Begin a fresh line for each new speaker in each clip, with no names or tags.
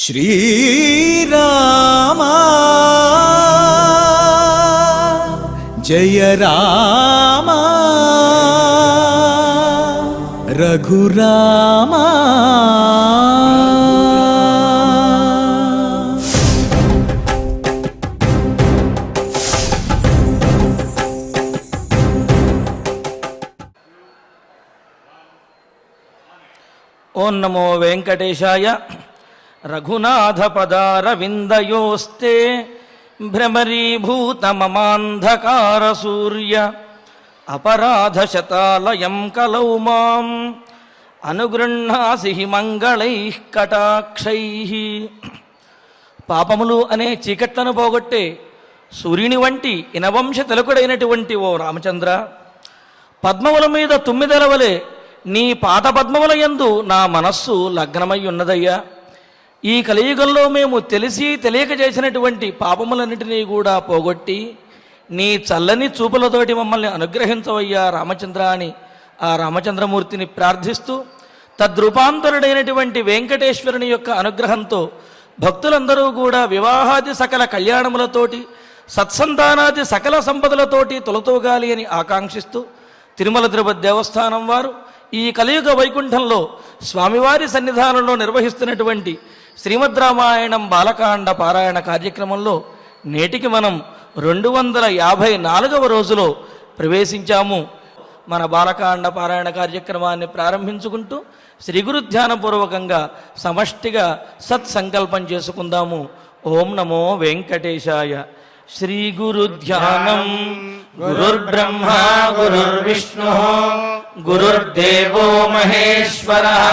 श्रीराम जय राम रघुराम।
ओं नमो वेंकटेशाय। रघुनाथपदारविन्दयोस्ते भ्रमरीभूत ममान्धकार सूर्य अपराधशतालयं कलौ माम् అనుగృహ్ణాసి మంగళైః కటాక్షైః। పాపములు అనే చీకట్లను పోగొట్టే సూర్యుని వంటి ఇనవంశ తిలకుడైనటువంటి ఓ రామచంద్ర, పద్మముల మీద తుమ్మిదల వలె నీ పాద పద్మముల యందు నా మనస్సు లగ్నమై ఉన్నదయ్యా। ఈ కలియుగంలో మేము తెలిసి తెలియక చేసినటువంటి పాపములన్నిటినీ కూడా పోగొట్టి నీ చల్లని చూపులతోటి మమ్మల్ని అనుగ్రహించవయ్యా రామచంద్ర అని ఆ రామచంద్రమూర్తిని ప్రార్థిస్తూ, తద్రూపాంతరుడైనటువంటి వెంకటేశ్వరుని యొక్క అనుగ్రహంతో భక్తులందరూ కూడా వివాహాది సకల కళ్యాణములతోటి సత్సంతానాది సకల సంపదలతోటి తొలతూగాలి అని ఆకాంక్షిస్తూ తిరుమల తిరుపతి దేవస్థానం వారు ఈ కలియుగ వైకుంఠంలో స్వామివారి సన్నిధానంలో నిర్వహిస్తున్నటువంటి శ్రీమద్ రామాయణం బాలకాండ పారాయణ కార్యక్రమంలో నేటికి మనం 254వ రోజులో ప్రవేశించాము। మన బాలకాండ పారాయణ కార్యక్రమాన్ని ప్రారంభించుకుంటూ శ్రీ గురు ధ్యానపూర్వకంగా సమష్టిగా సత్సంకల్పం చేసుకుందాము। ఓం నమో వెంకటేశాయ। శ్రీ గురు ధ్యానం గురుర్బ్రహ్మ గురుర్విష్ణు గురుర్దేవో మహేశ్వరః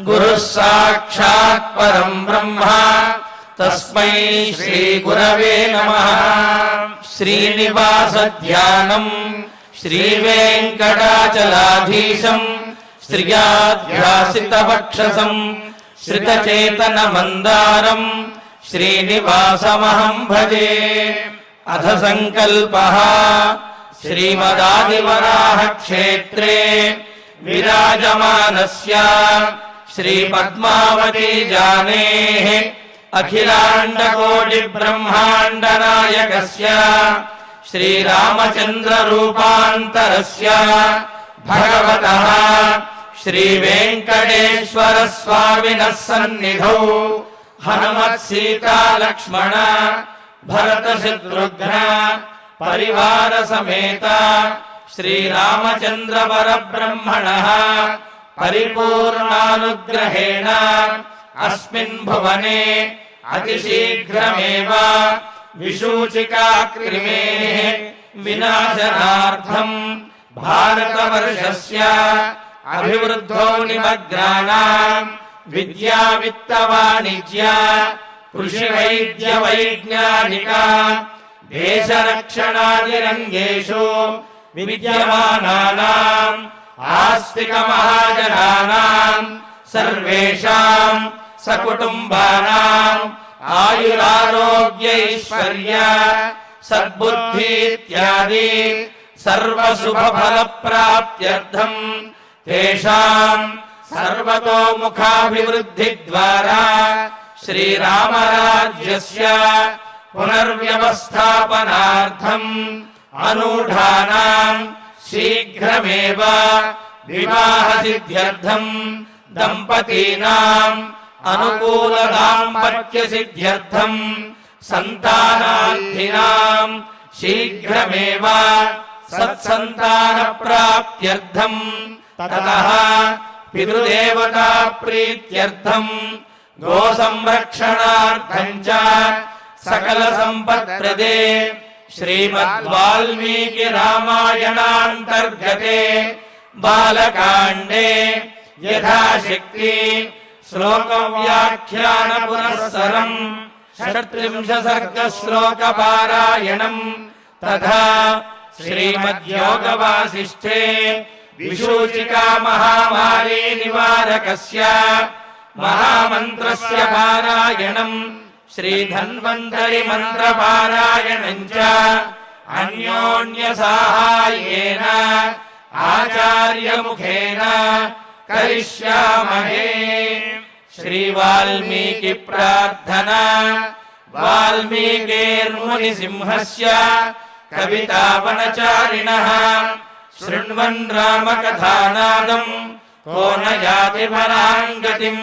గురుః సాక్షాత్ పరం బ్రహ్మ తస్మై శ్రీ గురవే నమః। శ్రీనివాస ధ్యానం శ్రీ వెంకటాచలాధీశం శ్రియాధ్యాసిత వక్షసం శ్రితచేతన మందారం శ్రీనివాసమహం భజే। అథ సంకల్పః శ్రీమదాదివరాహ క్షేత్రే విరాజమానస్య శ్రీ పద్మావతి జానేః అఖిలాండకోటి బ్రహ్మాండ నాయకస్య శ్రీరామచంద్ర రూపాంతరస్య భగవతః శ్రీ వెంకటేశ్వర స్వామినః సన్నిధౌ హనుమత్ సీతా లక్ష్మణ భరత శత్రుఘ్న పరివార సమేత శ్రీరామచంద్ర పరబ్రహ్మణః పరిపూర్ణానుగ్రహేణ అస్మిన్ భువనే అతిశీఘ్రమేవ విశూచికా క్రిమేః వినాశనార్థం భారతవర్షస్య అభివృద్ధౌ నిమగ్నానాం విద్యా విత్త వాణిజ్య కృషి వైద్య వైజ్ఞానిక దేశ రక్షణాది రంగేషు విద్యమానానాం ఆస్తిక మహాజనానాం సర్వేషాం సకుటుంబానాం ఆయురారోగ్యైశ్వర్య సద్బుద్ధి ఇత్యాది సర్వశుభఫల ప్రాప్త్యర్థం తేషాం సర్వతోముఖాభివృద్ధి ద్వారా శ్రీరామరాజ్యస్య పునర్వ్యవస్థాపనార్థం అనూఢానాం శీఘ్రమేవ వివాహ సిద్ధ్యర్థం దంపతీనాం అనుకూల దాంపత్య సిద్ధ్యర్థం సంతానార్థినాం శీఘ్రమేవ సత్సంతాన ప్రాప్త్యర్థం తతః పితృదేవతా ప్రీత్యర్థం గో సంరక్షణార్థం చ సకల సంపత్ప్రదే శ్రీమద్ వాల్మీకి రామాయణాంతర్గతే బాలకాండే యథాశక్తి శ్లోక వ్యాఖ్యాన పురస్సరం 36 సర్గ శ్లోక పారాయణం తథా శ్రీమద్యోగ వాసిష్ఠే విశూచికా మహామారీ నివారకస్య మహామంత్రస్య పారాయణం శ్రీధన్వంతరి మంత్ర పారాయణం చ అన్యోన్య సాహాయ్యేన ఆచార్య ముఖేన కరిష్యామహే। శ్రీవాల్మీకి ప్రార్థనా వాల్మీకిర్మునిసింహస్య కవితావనచారిణః శృణ్వన్ రామకథానాదం కో న యాతి పరాంగతిం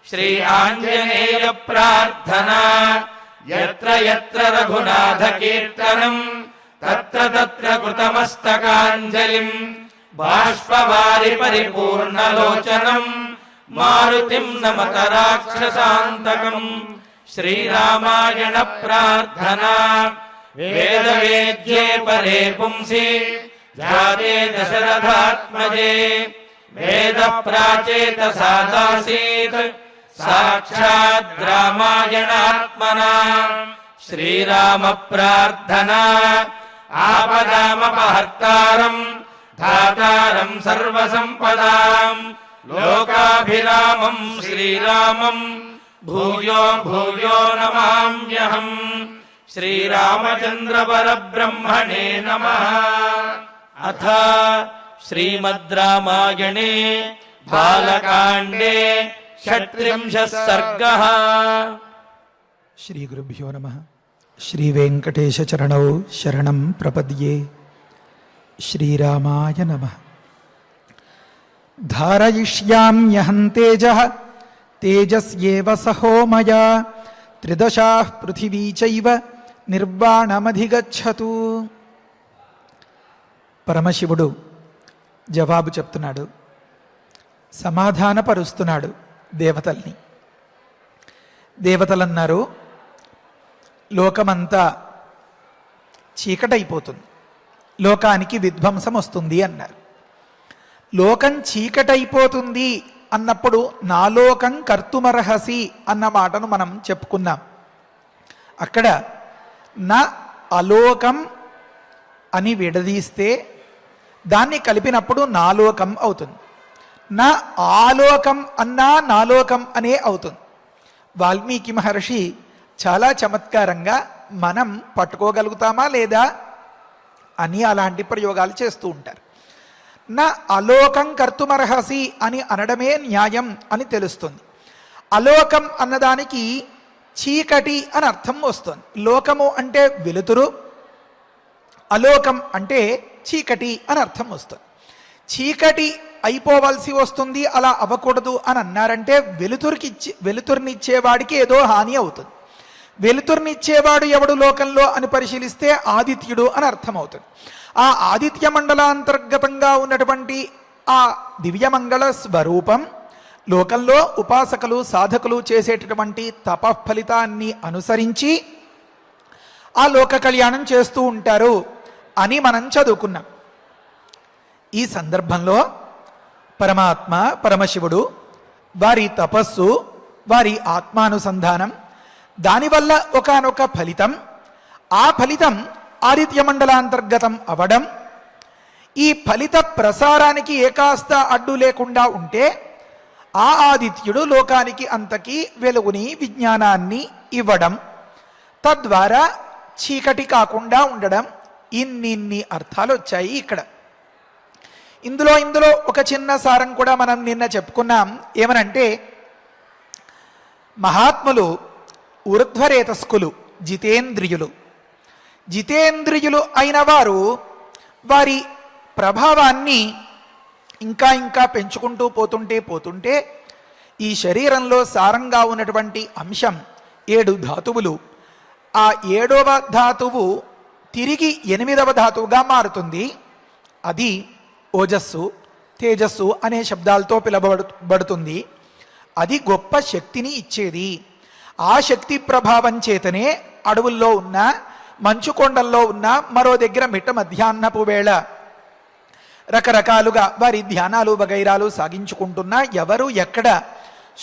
శ్రీ ఆంజనేయ ప్రార్థనా యత్ర యత్ర రఘునాథ కీర్తనం తత్ర తత్ర కృతమస్తకాంజలిం బాష్పవారి పరిపూర్ణలోచనం మారుతిం నమత రాక్షసాంతకం శ్రీరామాయణ ప్రార్థనా వేదవేద్యే పరే పుంసి జాతే దశరథాత్మజే వేద ప్రాచేత సాదాసీత్ సాక్షాద్ రామాయణాత్మనా శ్రీరామ ప్రార్థనా ఆపదామపహర్తారం ధాతారం సర్వసంపదాం లోకాభిరామం శ్రీరామం భూయో భూయో నమామ్యహం శ్రీరామచంద్ర పరబ్రహ్మణే నమః. అథ శ్రీమద్ రామాయణే బాలకాండే షట్త్రింశః సర్గః.
శ్రీ గురుభ్యో నమః. శ్రీ వెంకటేశ చరణౌ శరణం ప్రపద్యే. శ్రీరామాయ నమః. ధారయిష్యామ్యహం తేజః తేజస్యేవ సహో మయా త్రిదశాః పృథివీ చైవ నిర్వాణమధిగచ్చతు. పరమశివుడు జవాబు చెప్తున్నాడు, సమాధానపరుస్తున్నాడు దేవతల్ని. దేవతలన్నారు, లోకమంతా చీకటైపోతుంది, లోకానికి విధ్వంసం వస్తుంది అన్నారు. లోకం చీకటైపోతుంది అన్నప్పుడు నా లోకం కర్తుమర్హసి అన్న మాటను మనం చెప్పుకున్నాం. అక్కడ నా అలోకం అని విడదీస్తే దాన్ని కలిపినప్పుడు నాలోకం అవుతుంది. నా ఆలోకం అన్నా నాలోకం అనే అవుతుంది. వాల్మీకి మహర్షి చాలా చమత్కారంగా మనం పట్టుకోగలుగుతామా లేదా అని అలాంటి ప్రయోగాలు చేస్తూ ఉంటారు. నా అలోకం కర్తుమర్హసి అని అనడమే న్యాయం అని తెలుస్తుంది. అలోకం అన్నదానికి చీకటి అని అర్థం వస్తుంది. లోకము అంటే వెలుతురు, అలోకం అంటే చీకటి అని అర్థం వస్తుంది. చీకటి అయిపోవలసి వస్తుంది, అలా అవ్వకూడదు అని అన్నారంటే వెలుతురునిచ్చేవాడికి ఏదో హాని అవుతుంది. వెలుతురునిచ్చేవాడు ఎవడు లోకంలో అని పరిశీలిస్తే ఆదిత్యుడు అని అర్థమవుతుంది. ఆ ఆదిత్య మండలాంతర్గతంగా ఉన్నటువంటి ఆ దివ్యమంగళ స్వరూపం లోకంలో ఉపాసకులు సాధకులు చేసేటటువంటి తపఫలితాన్ని అనుసరించి ఆ లోక కళ్యాణం చేస్తూ ఉంటారు అని మనం చదువుకున్నాం. ఈ సందర్భంలో పరమాత్మ పరమశివుడు వారి తపస్సు, వారి ఆత్మానుసంధానం, దానివల్ల ఒకానొక ఫలితం, ఆ ఫలితం ఆదిత్య మండలాంతర్గతం అవడం, ఈ ఫలిత ప్రసారానికి ఏకాస్త అడ్డు లేకుండా ఉంటే ఆ ఆదిత్యుడు లోకానికి అంతకీ వెలుగుని విజ్ఞానాన్ని ఇవ్వడం, తద్వారా చీకటి కాకుండా ఉండడం, ఇన్ని అర్థాలు వచ్చాయి ఇక్కడ. ఇందులో ఒక చిన్న సారం కూడా మనం నిన్న చెప్పుకున్నాం. ఏమనంటే, మహాత్ములు ఊర్ధ్వరేతస్కులు, జితేంద్రియులు అయిన వారు వారి ప్రభావాన్ని ఇంకా పెంచుకుంటూ పోతుంటే ఈ శరీరంలో సారంగా ఉన్నటువంటి అంశం 7 ధాతువులు, ఆ 7వ ధాతువు తిరిగి 8వ ధాతువుగా మారుతుంది. అది ఓజస్సు, తేజస్సు అనే శబ్దాలతో పిలవబడుతుంది. అది గొప్ప శక్తిని ఇచ్చేది. ఆ శక్తి ప్రభావం చేతనే అడవుల్లో ఉన్న, మంచు కొండల్లో ఉన్న, మరో దగ్గర మిట్ట మధ్యాహ్నపు వేళ రకరకాలుగా వారి ధ్యానాలు వగైరాలు సాగించుకుంటున్నా ఎవరు ఎక్కడ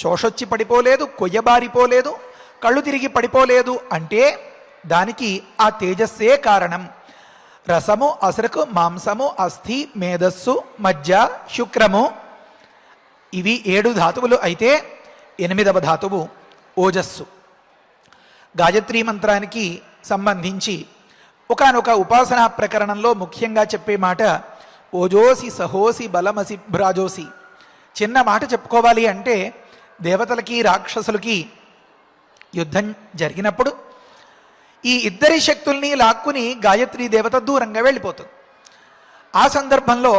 శోషొచ్చి పడిపోలేదు, కొయ్యబారిపోలేదు, కళ్ళు తిరిగి పడిపోలేదు అంటే దానికి ఆ తేజస్సే కారణం. రసము, అసరకు, మాంసము, అస్థి, మేధస్సు, మజ్జ, శుక్రము, ఇవి 7 ధాతువులు అయితే 8వ ధాతువు ఓజస్సు. గాయత్రీ మంత్రానికి సంబంధించి ఒకానొక ఉపాసనా ప్రకరణంలో ముఖ్యంగా చెప్పే మాట ఓజోసి సహోసి బలమసి భ్రాజోసి. చిన్న మాట చెప్పుకోవాలి అంటే దేవతలకి రాక్షసులకి యుద్ధం జరిగినప్పుడు ఈ ఇద్దరి శక్తుల్ని లాక్కుని గాయత్రీ దేవత దూరంగా వెళ్ళిపోతుంది. ఆ సందర్భంలో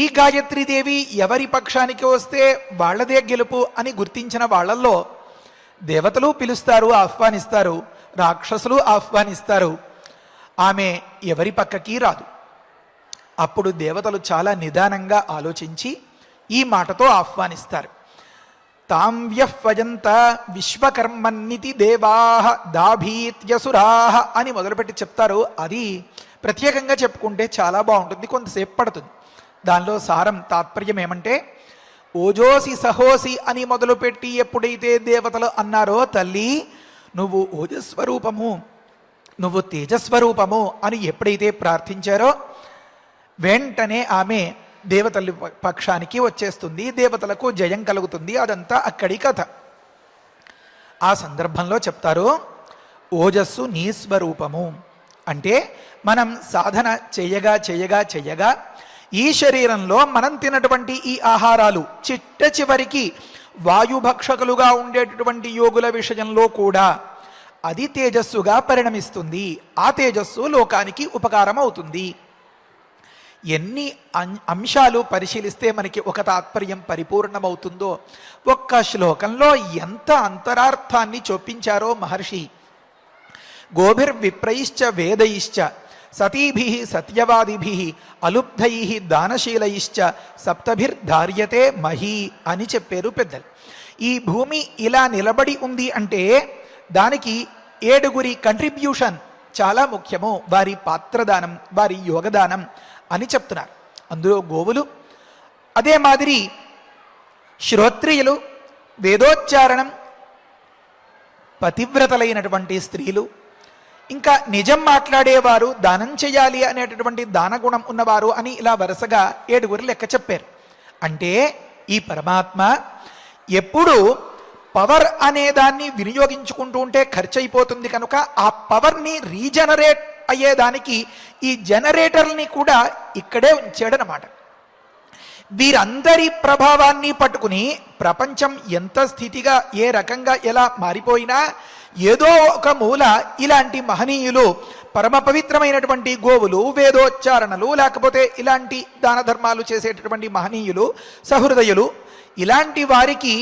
ఈ గాయత్రీదేవి ఎవరి పక్షానికి వస్తే వాళ్ళదే గెలుపు అని గుర్తించిన వాళ్ళల్లో దేవతలు పిలుస్తారు, ఆహ్వానిస్తారు, రాక్షసులు ఆహ్వానిస్తారు. ఆమె ఎవరి పక్కకి రాదు. అప్పుడు దేవతలు చాలా నిదానంగా ఆలోచించి ఈ మాటతో ఆహ్వానిస్తారు. తాం వ్యహ్వజంత విశ్వకర్మన్నితి దేవాహ దాభీత్యసురాహ అని మొదలుపెట్టి చెప్తారు. అది ప్రత్యేకంగా చెప్పుకుంటే చాలా బాగుంటుంది, కొంతసేపు పడుతుంది. దానిలో సారం తాత్పర్యం ఏమంటే, ఓజోసి సహోసి అని మొదలుపెట్టి ఎప్పుడైతే దేవతలు అన్నారో, తల్లి నువ్వు ఓజస్వరూపము, నువ్వు తేజస్వరూపము అని ఎప్పుడైతే ప్రార్థించారో వెంటనే ఆమె దేవతల పక్షానికి వచ్చేస్తుంది, దేవతలకు జయం కలుగుతుంది. అదంతా అక్కడి కథ. ఆ సందర్భంలో చెప్తారు, ఓజస్సు నీ స్వరూపము అంటే మనం సాధన చేయగా చేయగా చేయగా ఈ శరీరంలో మనం తినటువంటి ఈ ఆహారాలు చిట్ట చివరికి వాయుభక్షకులుగా ఉండేటటువంటి యోగుల విషయంలో కూడా అది తేజస్సుగా పరిణమిస్తుంది. ఆ తేజస్సు లోకానికి ఉపకారం అవుతుంది. ఎన్ని అంశాలు పరిశీలిస్తే మనకి ఒక తాత్పర్యం పరిపూర్ణమవుతుందో, ఒక్క శ్లోకంలో ఎంత అంతరార్థాన్ని చొప్పించారో మహర్షి. గోభిర్విప్రైశ్చ వేదైశ్చ సతీభి సత్యవాదిభి అలుబ్ధై దానశీలైశ్చ సప్తభిర్ధార్యతే మహీ అని చెప్పారు పెద్దలు. ఈ భూమి ఇలా నిలబడి ఉంది అంటే దానికి 7 కంట్రిబ్యూషన్ చాలా ముఖ్యము. వారి పాత్రదానం, వారి యోగదానం అని చెప్తున్నారు. అందులో గోవులు, అదే మాదిరి శ్రోత్రియులు, వేదోచ్చారణం, పతివ్రతలైనటువంటి స్త్రీలు, ఇంకా నిజం మాట్లాడేవారు, దానం చేయాలి అనేటటువంటి దానగుణం ఉన్నవారు అని ఇలా వరుసగా 7 లెక్క చెప్పారు. అంటే ఈ పరమాత్మ ఎప్పుడు పవర్ అనేదాన్ని వినియోగించుకుంటూ ఉంటే ఖర్చు అయిపోతుంది కనుక ఆ పవర్ని రీజనరేట్ అయ్యేదానికి ఈ జనరేటర్ని కూడా ఇక్కడే ఉంచాడనమాట. వీరందరి ప్రభావాన్ని పట్టుకుని ప్రపంచం ఎంత స్థితిగా ఏ రకంగా ఎలా మారిపోయినా ఏదో ఒక మూల ఇలాంటి మహనీయులు, పరమ పవిత్రమైనటువంటి గోవులు, వేదోచ్చారణలు, లేకపోతే ఇలాంటి దాన ధర్మాలు చేసేటటువంటి మహనీయులు, సహృదయులు, ఇలాంటి వారికి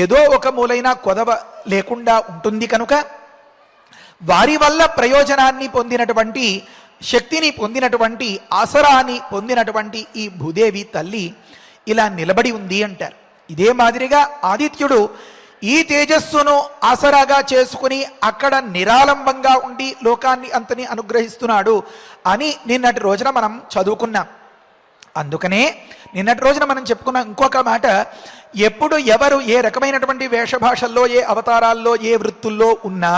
ఏదో ఒక మూలైన కొదవ లేకుండా ఉంటుంది కనుక వారి వల్ల ప్రయోజనాన్ని పొందినటువంటి, శక్తిని పొందినటువంటి, ఆసరాన్ని పొందినటువంటి ఈ భూదేవి తల్లి ఇలా నిలబడి ఉంది అంటారు. ఇదే మాదిరిగా ఆదిత్యుడు ఈ తేజస్సును ఆసరాగా చేసుకుని అక్కడ నిరాలంబంగా ఉండి లోకాన్ని అంతని అనుగ్రహిస్తున్నాడు అని నిన్నటి రోజున మనం చదువుకున్నాం. అందుకనే నిన్నటి రోజున మనం చెప్పుకున్న ఇంకొక మాట, ఎప్పుడు ఎవరు ఏ రకమైనటువంటి వేషభాషల్లో, ఏ అవతారాల్లో, ఏ వృత్తుల్లో ఉన్నా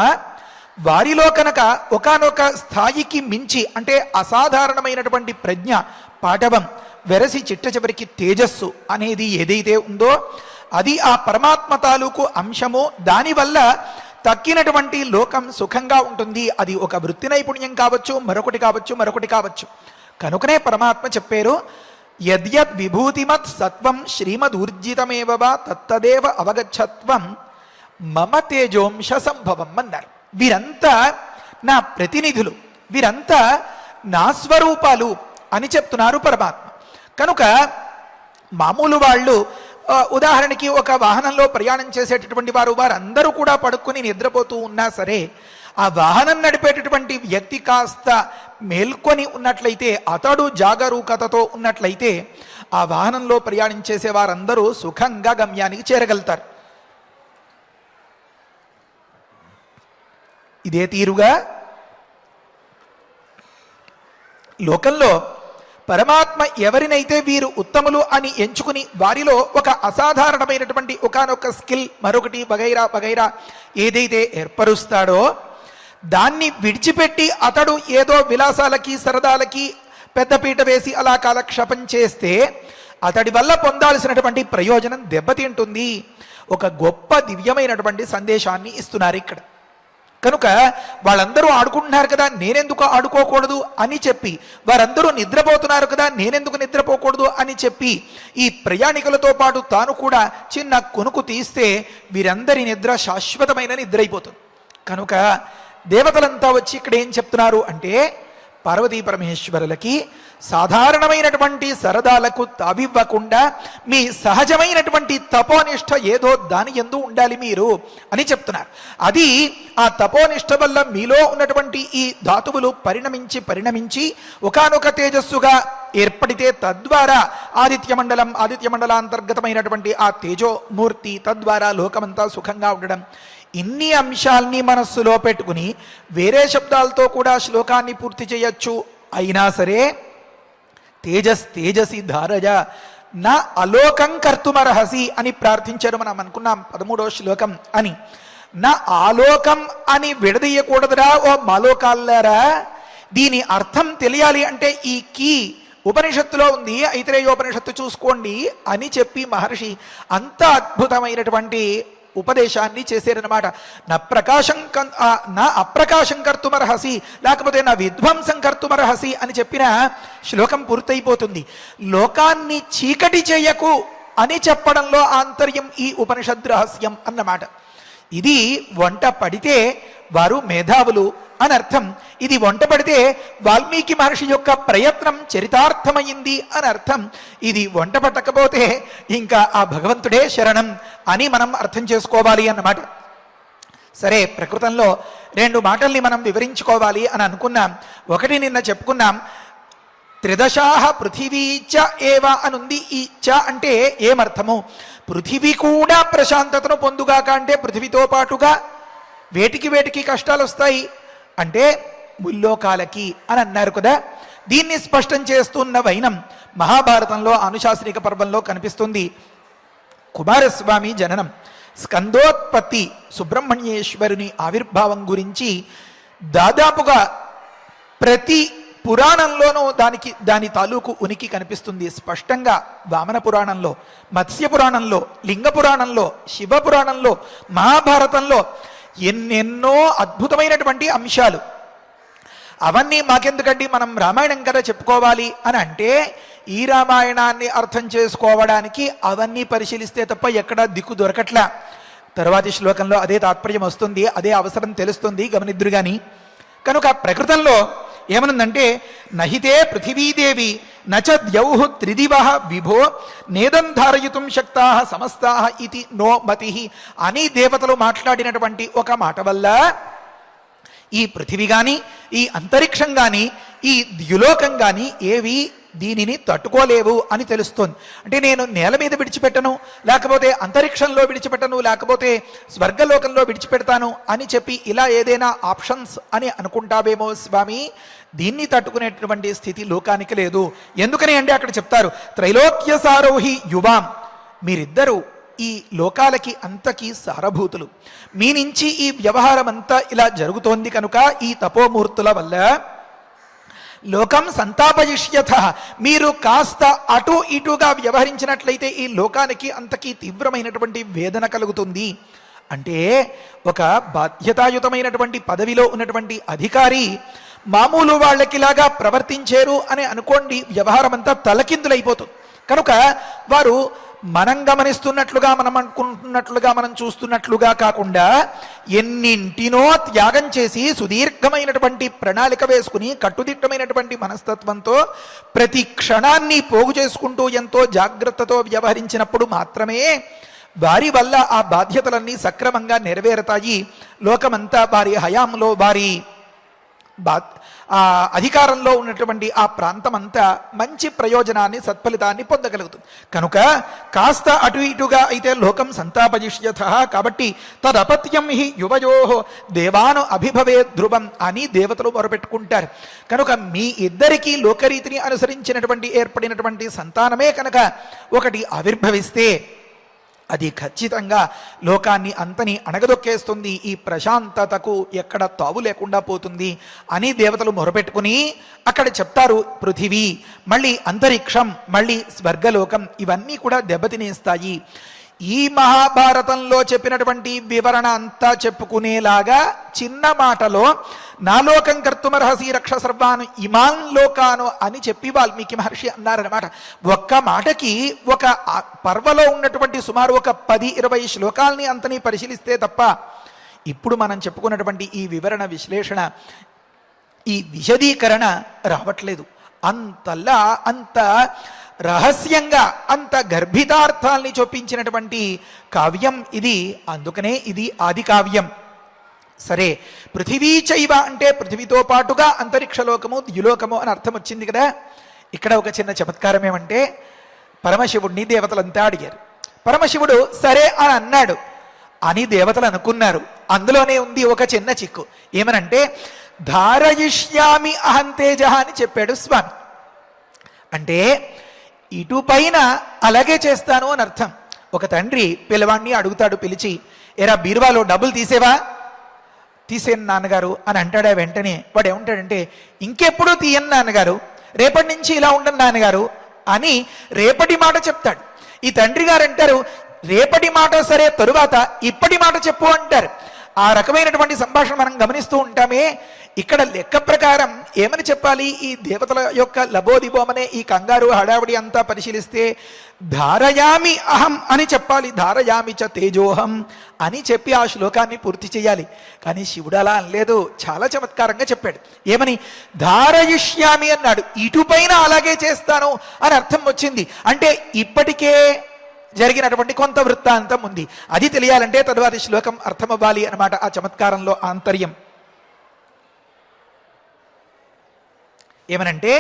వారిలో కనుక ఒకానొక స్థాయికి మించి అంటే అసాధారణమైనటువంటి ప్రజ్ఞ, పాటవం, వెరసి చిట్ట చివరికి తేజస్సు అనేది ఏదైతే ఉందో అది ఆ పరమాత్మ తాలూకు అంశము. దానివల్ల తక్కినటువంటి లోకం సుఖంగా ఉంటుంది. అది ఒక వృత్తి నైపుణ్యం కావచ్చు, మరొకటి కావచ్చు, మరొకటి కావచ్చు. కనుకనే పరమాత్మ చెప్పారు, యద్యద్ విభూతిమత్ సత్వం శ్రీమదూర్జితమేవ తత్తదేవ అవగచ్చత్వం మమ తేజోంశ సంభవం అన్నారు. వీరంతా నా ప్రతినిధులు, వీరంతా నా స్వరూపాలు అని చెప్తున్నారు పరమాత్మ. కనుక మామూలు వాళ్ళు, ఉదాహరణకి ఒక వాహనంలో ప్రయాణం చేసేటటువంటి వారందరూ కూడా పడుకుని నిద్రపోతూ ఉన్నా సరే ఆ వాహనం నడిపేటటువంటి వ్యక్తి కాస్త మేల్కొని ఉన్నట్లయితే, అతడు జాగరూకతతో ఉన్నట్లయితే ఆ వాహనంలో ప్రయాణం చేసే వారందరూ సుఖంగా గమ్యానికి చేరగలుగుతారు. ఇదే తీరుగా లోకంలో పరమాత్మ ఎవరినైతే వీరు ఉత్తములు అని ఎంచుకుని వారిలో ఒక అసాధారణమైనటువంటి ఒకానొక స్కిల్, మరొకటి వగైరా వగైరా ఏదైతే ఏర్పరుస్తాడో దాన్ని విడిచిపెట్టి అతడు ఏదో విలాసాలకి, సరదాలకి పెద్దపీట వేసి అలా కాలక్షేపం చేస్తే అతడి వల్ల పొందాల్సినటువంటి ప్రయోజనం దెబ్బతింటుంది. ఒక గొప్ప దివ్యమైనటువంటి సందేశాన్ని ఇస్తున్నారు ఇక్కడ. కనుక వాళ్ళందరూ ఆడుకుంటున్నారు కదా, నేనెందుకు ఆడుకోకూడదు అని చెప్పి, వారందరూ నిద్రపోతున్నారు కదా, నేనెందుకు నిద్రపోకూడదు అని చెప్పి, ఈ ప్రయాణికులతో పాటు తాను కూడా చిన్న కొనుకు తీస్తే వీరందరి నిద్ర శాశ్వతమైన నిద్ర అయిపోతుంది. కనుక దేవతలంతా వచ్చి ఇక్కడ ఏం చెప్తున్నారు అంటే, పార్వతీ పరమేశ్వరులకి సాధారణమైనటువంటి సరదాలకు తావివ్వకుండా మీ సహజమైనటువంటి తపోనిష్ట ఏదో దాని యందు ఉండాలి మీరు అని చెప్తున్నారు. అది ఆ తపోనిష్ట వల్ల మీలో ఉన్నటువంటి ఈ ధాతువులు పరిణమించి ఒకానొక తేజస్సుగా ఏర్పడితే తద్వారా ఆదిత్య మండలాంతర్గతమైనటువంటి ఆ తేజోమూర్తి తద్వారా లోకమంతా సుఖంగా ఉండడం. ఇన్ని అంశాల్ని మనస్సులో పెట్టుకుని వేరే శబ్దాలతో కూడా శ్లోకాన్ని పూర్తి చేయొచ్చు. అయినా సరే తేజసి ధారజ నా అలోకం కర్తుమర్హసి అని ప్రార్థించారు. మనం అనుకున్నాం 13వ శ్లోకం అని. నా ఆలోకం అని విడదీయకూడదురా ఓ మాలోకాల్లారా. దీని అర్థం తెలియాలి అంటే ఈ కీ ఉపనిషత్తులో ఉంది, ఐతరేయోపనిషత్తు చూసుకోండి అని చెప్పి మహర్షి అంత అద్భుతమైనటువంటి ఉపదేశాన్ని చేశారనమాట. నా అప్రకాశం కర్తుమర్హసి, లేకపోతే నా విధ్వంసం కర్తుమర్హసి అని చెప్పిన శ్లోకం పూర్తయిపోతుంది. లోకాన్ని చీకటి చేయకు అని చెప్పడంలో ఆంతర్యం ఈ ఉపనిషద్ రహస్యం అన్నమాట. ఇది వంట పడితే వారు మేధావులు అని అర్థం. ఇది వంట పడితే వాల్మీకి మహర్షి యొక్క ప్రయత్నం చరితార్థమైంది అని అర్థం. ఇది వంట పట్టకపోతే ఇంకా ఆ భగవంతుడే శరణం అని మనం అర్థం చేసుకోవాలి అన్నమాట. సరే, ప్రకృతంలో 2 మాటల్ని మనం వివరించుకోవాలి అని అనుకున్నాం. ఒకటి నిన్న చెప్పుకున్నాం, త్రిదశాహ పృథివీ చ ఏవ అనుంది. ఈ చ అంటే ఏమర్థము? పృథివీ కూడా ప్రశాంతతను పొందుగాక అంటే పృథివీతో పాటుగా వేటికి కష్టాలు వస్తాయి అంటే ముల్లోకాలకి అని అన్నారు కదా. దీన్ని స్పష్టం చేస్తున్న వైనం మహాభారతంలో అనుశాసనిక పర్వంలో కనిపిస్తుంది. కుమారస్వామి జననం, స్కందోత్పత్తి, సుబ్రహ్మణ్యేశ్వరుని ఆవిర్భావం గురించి దాదాపుగా ప్రతి పురాణంలోనూ దాని తాలూకు ఉనికి కనిపిస్తుంది స్పష్టంగా. వామన పురాణంలో, మత్స్య పురాణంలో, లింగ పురాణంలో, శివ పురాణంలో, మహాభారతంలో ఎన్నెన్నో అద్భుతమైనటువంటి అంశాలు. అవన్నీ మాకెందుకండి, మనం రామాయణం కదా చెప్పుకోవాలి అని అంటే ఈ రామాయణాన్ని అర్థం చేసుకోవడానికి అవన్నీ పరిశీలిస్తే తప్ప ఎక్కడా దిక్కు దొరకట్లా. తరువాతి శ్లోకంలో అదే తాత్పర్యం వస్తుంది, అదే అవసరం తెలుస్తుంది, గమనిద్దురు గాని. కనుక ప్రకృతంలో ఏమనుందంటే, నహితే పృథివీదేవి నచ ద్యౌః త్రిదివః విభో నేదం ధారయితుం శక్తాః సమస్తాః ఇతి నో మతిః అని దేవతలు మాట్లాడినటువంటి ఒక మాట వల్ల ఈ పృథివీ కానీ, ఈ అంతరిక్షం కానీ, ఈ ద్యులోకం కానీ ఏవి దీనిని తట్టుకోలేవు అని తెలుస్తోంది. అంటే నేను నేల మీద విడిచిపెట్టను, లేకపోతే అంతరిక్షంలో విడిచిపెట్టను, లేకపోతే స్వర్గలోకంలో విడిచిపెడతాను అని చెప్పి ఇలా ఏదైనా ఆప్షన్స్ అని అనుకుంటావేమో స్వామి, దీన్ని తట్టుకునేటువంటి స్థితి లోకానికి లేదు. ఎందుకని అంటే అక్కడ చెప్తారు, త్రైలోక్య సారోహి యువాం, మీరిద్దరూ ఈ లోకాలకి అంతకి సారభూతులు. మీ నుంచి ఈ వ్యవహారం అంతా ఇలా జరుగుతోంది కనుక ఈ తపోమూర్తుల వల్ల లోకం సంతాపయిష్యథ, మీరు కాస్త అటు ఇటుగా వ్యవహరించినట్లయితే ఈ లోకానికి అంతకీ తీవ్రమైనటువంటి వేదన కలుగుతుంది. అంటే ఒక బాధ్యతాయుతమైనటువంటి పదవిలో ఉన్నటువంటి అధికారి మామూలు వాళ్ళకిలాగా ప్రవర్తించారు అని అనుకోండి, వ్యవహారం అంతా తలకిందులైపోతుంది. కనుక వారు మనం గమనిస్తున్నట్లుగా, మనం అనుకుంటున్నట్లుగా, మనం చూస్తున్నట్లుగా కాకుండా ఎన్నింటినో త్యాగం చేసి సుదీర్ఘమైనటువంటి ప్రణాళిక వేసుకుని కట్టుదిట్టమైనటువంటి మనస్తత్వంతో ప్రతి క్షణాన్ని పోగు చేసుకుంటూ ఎంతో జాగ్రత్తతో వ్యవహరించినప్పుడు మాత్రమే వారి వల్ల ఆ బాధ్యతలన్నీ సక్రమంగా నెరవేరుతాయి. లోకమంతా వారి హయాంలో, వారి అధికారంలో ఉన్నటువంటి ఆ ప్రాంతం అంతా మంచి ప్రయోజనాన్ని, సత్ఫలితాన్ని పొందగలుగుతుంది. కనుక కాస్త అటు ఇటుగా అయితే లోకం సంతాపజిష్యథ, కాబట్టి తదపత్యం హి యువయో దేవాను అభిభవే ధ్రువం అని దేవతలు మొరపెట్టుకుంటారు. కనుక మీ ఇద్దరికీ లోకరీతిని అనుసరించినటువంటి ఏర్పడినటువంటి సంతానమే కనుక ఒకటి ఆవిర్భవిస్తే అది ఖచ్చితంగా లోకాన్ని అంతని అణగదొక్కేస్తుంది, ఈ ప్రశాంతతకు ఎక్కడ తావు లేకుండా పోతుంది అని దేవతలు మొరపెట్టుకుని అక్కడ చెప్తారు. పృథివీ, మళ్ళీ అంతరిక్షం, మళ్ళీ స్వర్గలోకం ఇవన్నీ కూడా దెబ్బతినేస్తాయి. ఈ మహాభారతంలో చెప్పినటువంటి వివరణ అంతా చెప్పుకునేలాగా చిన్న మాటలో నాలోకం కర్తుమర్హసి రక్ష సర్వాను ఇమాన్ లోకాను అని చెప్పి వాల్మీకి మహర్షి అన్నారనమాట. ఒక్క మాటకి ఒక పర్వలో ఉన్నటువంటి సుమారు ఒక 10-20 శ్లోకాల్ని అంతని పరిశీలిస్తే తప్ప ఇప్పుడు మనం చెప్పుకున్నటువంటి ఈ వివరణ విశ్లేషణ ఈ విశదీకరణ రావట్లేదు. అంతల్లా అంత రహస్యంగా అంత గర్భితార్థాల్ని చొప్పించినటువంటి కావ్యం ఇది. అందుకనే ఇది ఆది కావ్యం. సరే, పృథివీ చైవ అంటే పృథివీతో పాటుగా అంతరిక్షలోకము ద్యులోకము అని అర్థం వచ్చింది కదా. ఇక్కడ ఒక చిన్న చమత్కారం ఏమంటే పరమశివుడిని దేవతలంతా అడిగారు. పరమశివుడు సరే అని అన్నాడు అని దేవతలు అనుకున్నారు. అందులోనే ఉంది ఒక చిన్న చిక్కు. ఏమనంటే ధారయిష్యామి అహం తేజ అని చెప్పాడు స్వామి. అంటే ఇటుపైన అలాగే చేస్తాను అని అర్థం. ఒక తండ్రి పిల్లవాడిని అడుగుతాడు, పిలిచి, ఎరా బీరువాలో డబ్బులు తీసేవా? తీసేను నాన్నగారు అని అంటాడా. వెంటనే వాడు ఏమంటాడంటే ఇంకెప్పుడు తీయను నాన్నగారు, రేపటి నుంచి ఇలా ఉండను నాన్నగారు అని రేపటి మాట చెప్తాడు. ఈ తండ్రి గారు అంటారు రేపటి మాట సరే, తరువాత ఇప్పటి మాట చెప్పు అంటారు. ఆ రకమైనటువంటి సంభాషణ మనం గమనిస్తూ ఉంటామే. ఇక్కడ లెక్క ప్రకారం ఏమని చెప్పాలి? ఈ దేవతల యొక్క లబోదిబోమనే ఈ కంగారు హడావిడి అంతా పరిశీలిస్తే ధారయామి అహం అని చెప్పాలి. ధారయామి చ తేజోహం అని చెప్పి ఆ శ్లోకాన్ని పూర్తి చేయాలి. కానీ శివుడు అలా అనలేదు, చాలా చమత్కారంగా చెప్పాడు. ఏమని? ధారయిష్యామి అన్నాడు. ఇటుపైన అలాగే చేస్తాను అని అర్థం వచ్చింది. అంటే ఇప్పటికే జరిగినటువంటి కొంత వృత్తాంతం ఉంది. అది తెలియాలంటే తదువారి శ్లోకం అర్థమవ్వాలి అన్నమాట. ఆ చమత్కారంలో ఆంతర్యం ఏమనంటే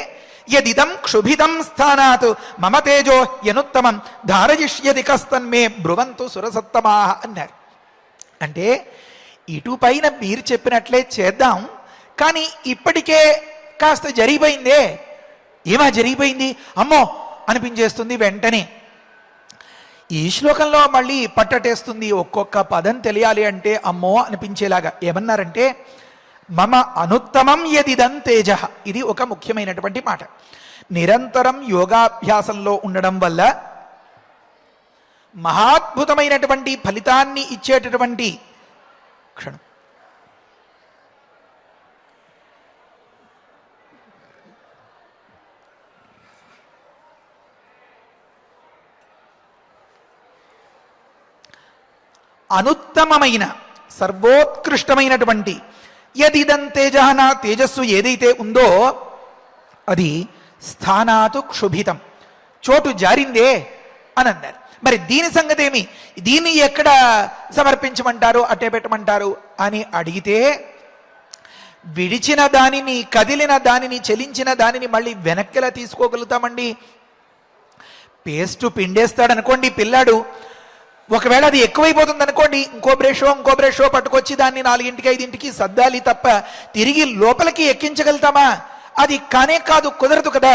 యదిదం క్షుభితం స్థానాత్ మమ తేజో యనుత్తమం ధారయిష్యది కస్తన్మే బ్రువంతు సురసత్తమాహ అన్నారు. అంటే ఇటుపైన మీరు చెప్పినట్లే చేద్దాం, కానీ ఇప్పటికే కాస్త జరిగిపోయిందే. ఏమా జరిగిపోయింది? అమ్మో అనిపించేస్తుంది వెంటనే. ఈ శ్లోకంలో మళ్ళీ పట్టటేస్తుంది. ఒక్కొక్క పదం తెలియాలి అంటే అమ్మో అనిపించేలాగా. ఏమన్నారంటే మమ అనుత్తమం యదిదం తేజ. ఇది ఒక ముఖ్యమైనటువంటి మాట. నిరంతరం యోగాభ్యాసంలో ఉండడం వల్ల మహాద్భుతమైనటువంటి ఫలితాన్ని ఇచ్చేటటువంటి క్షణం అనుత్తమమైన సర్వోత్కృష్టమైనటువంటి యదిదం తేజ, నా తేజస్సు ఏదైతే ఉందో అది స్థానాతు క్షుభితం, చోటు జారిందే అని అన్నారు. మరి దీని సంగతి ఏమి? దీన్ని ఎక్కడ సమర్పించమంటారు, అట్టే పెట్టమంటారు అని అడిగితే విడిచిన దానిని, కదిలిన దానిని, చెలించిన దానిని మళ్ళీ వెనక్కిలా తీసుకోగలుగుతామండి? పేస్టు పిండేస్తాడనుకోండి పిల్లాడు, ఒకవేళ అది ఎక్కువైపోతుంది అనుకోండి, ఇంకో బ్రషో పట్టుకొచ్చి దాన్ని 4ంటికి 5ంటికి సర్దాలి తప్ప తిరిగి లోపలికి ఎక్కించగలుగుతామా? అది కానే కాదు, కుదరదు కదా.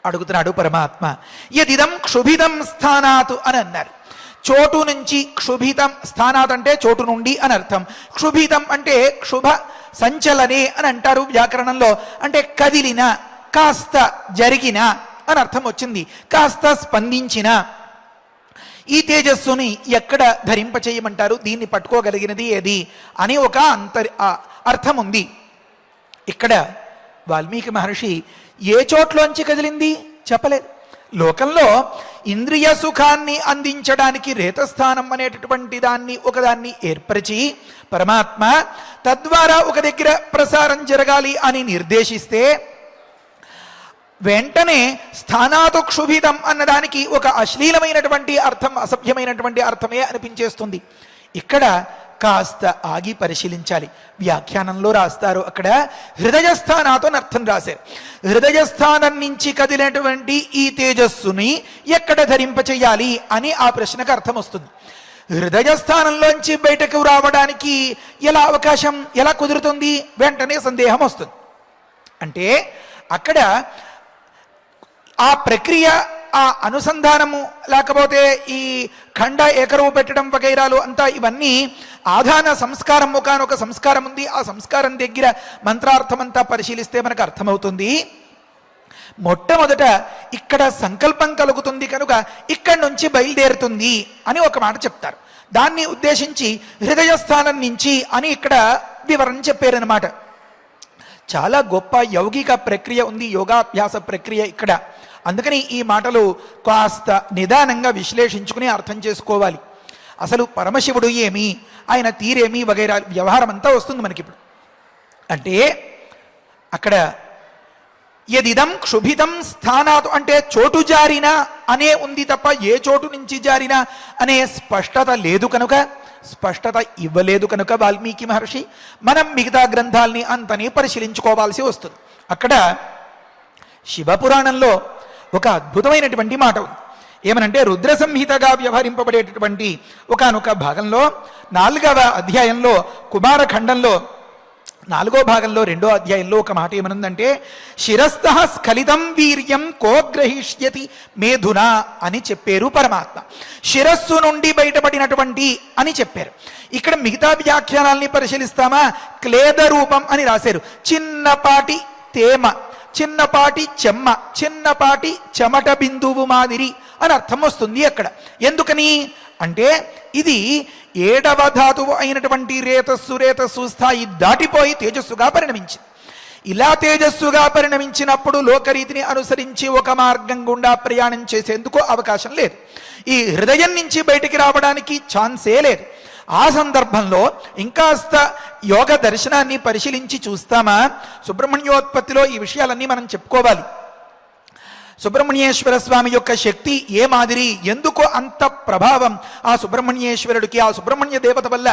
అడుగుతున్నాడు పరమాత్మ. యదిదం క్షుభితం స్థానాత్ అని అన్నారు. చోటు నుంచి క్షుభితం, స్థానాత్ అంటే చోటు నుండి అని అర్థం. క్షుభితం అంటే క్షుభ సంచలనే అని అంటారు వ్యాకరణంలో. అంటే కదిలిన, కాస్త జరిగిన అని అర్థం వచ్చింది. కాస్త స్పందించిన ఈ తేజస్సుని ఎక్కడ ధరింపచేయమంటారు? దీన్ని పట్టుకోగలిగినది ఏది అని ఒక అర్థం ఉంది. ఇక్కడ వాల్మీకి మహర్షి ఏ చోట్లోంచి కదిలింది చెప్పలేదు. లోకంలో ఇంద్రియ సుఖాన్ని అందించడానికి రేతస్థానం అనేటటువంటి దాన్ని ఒకదాన్ని ఏర్పరిచి పరమాత్మ తద్వారా ఒక దగ్గర ప్రసారం జరగాలి అని నిర్దేశిస్తే వెంటనే స్థానాతు క్షుభితం అన్నదానికి ఒక అశ్లీలమైనటువంటి అర్థం, అసభ్యమైనటువంటి అర్థమే అనిపించేస్తుంది. ఇక్కడ కాస్త ఆగి పరిశీలించాలి. వ్యాఖ్యానంలో రాస్తారు, అక్కడ హృదయస్థానాతో అర్థం రాశారు. హృదయస్థానం నుంచి కదిలేటువంటి ఈ తేజస్సుని ఎక్కడ ధరింపచేయాలి అని ఆ ప్రశ్నకు అర్థం వస్తుంది. హృదయస్థానంలోంచి బయటకు రావడానికి ఎలా అవకాశం, ఎలా కుదురుతుంది? వెంటనే సందేహం వస్తుంది. అంటే అక్కడ ఆ ప్రక్రియ, ఆ అనుసంధానము, లేకపోతే ఈ ఖండ ఏకరువు పెట్టడం వగైరాలు అంతా ఇవన్నీ ఆధాన సంస్కారం, ఒకనొక సంస్కారం ఉంది. ఆ సంస్కారం దగ్గర మంత్రార్థం అంతా పరిశీలిస్తే మనకు అర్థమవుతుంది. మొట్టమొదట ఇక్కడ సంకల్పం కలుగుతుంది కనుక ఇక్కడి నుంచి బయలుదేరుతుంది అని ఒక మాట చెప్తారు. దాన్ని ఉద్దేశించి హృదయస్థానం నుంచి అని ఇక్కడ వివరణ చెప్పారనమాట. చాలా గొప్ప యౌగిక ప్రక్రియ ఉంది, యోగాభ్యాస ప్రక్రియ ఇక్కడ. అందుకని ఈ మాటలు కాస్త నిదానంగా విశ్లేషించుకుని అర్థం చేసుకోవాలి. అసలు పరమశివుడు ఏమి, ఆయన తీరేమి వగైరా వ్యవహారం అంతా వస్తుంది మనకిప్పుడు. అంటే అక్కడ యదిదం క్షుభితం స్థానాత్ అంటే చోటు జారిన అనే ఉంది తప్ప ఏ చోటు నుంచి జారిన అనే స్పష్టత లేదు కనుక, స్పష్టత ఇవ్వలేదు కనుక వాల్మీకి మహర్షి మనం మిగతా గ్రంథాలని అంతని పరిశీలించుకోవాల్సి వస్తుంది. అక్కడ శివపురాణంలో ఒక అద్భుతమైనటువంటి మాట ఉంది. ఏమనంటే రుద్ర సంహితగా వ్యవహరింపబడేటటువంటి ఒకానొక భాగంలో 4వ అధ్యాయంలో కుమారఖండంలో 4వ భాగంలో 2వ అధ్యాయంలో ఒక మాట ఏమనుందంటే శిరస్థ స్ఖలితం వీర్యం కో గ్రహిష్యతి మేధునా అని చెప్పారు పరమాత్మ. శిరస్సు నుండి బయటపడినటువంటి అని చెప్పారు. ఇక్కడ మిగతా వ్యాఖ్యానాల్ని పరిశీలిస్తామా, క్లేద రూపం అని రాశారు. చిన్నపాటి తేమ, చిన్నపాటి చెమ్మ, చిన్నపాటి చెమట బిందువు మాదిరి అని అర్థం వస్తుంది అక్కడ. ఎందుకని అంటే ఇది 7వ ధాతువు అయినటువంటి రేతస్సు స్థాయి దాటిపోయి తేజస్సుగా పరిణమించింది. ఇలా తేజస్సుగా పరిణమించినప్పుడు లోకరీతిని అనుసరించి ఒక మార్గం గుండా ప్రయాణం చేసేందుకు అవకాశం లేదు. ఈ హృదయం నుంచి బయటికి రావడానికి ఛాన్సే లేదు. ఆ సందర్భంలో ఇంకాస్త యోగ దర్శనాన్ని పరిశీలించి చూస్తామా, సుబ్రహ్మణ్యోత్పత్తిలో ఈ విషయాలన్నీ మనం చెప్పుకోవాలి. సుబ్రహ్మణ్యేశ్వర స్వామి యొక్క శక్తి ఏ మాదిరి, ఎందుకు అంత ప్రభావం ఆ సుబ్రహ్మణ్యేశ్వరుడికి, ఆ సుబ్రహ్మణ్య దేవత వల్ల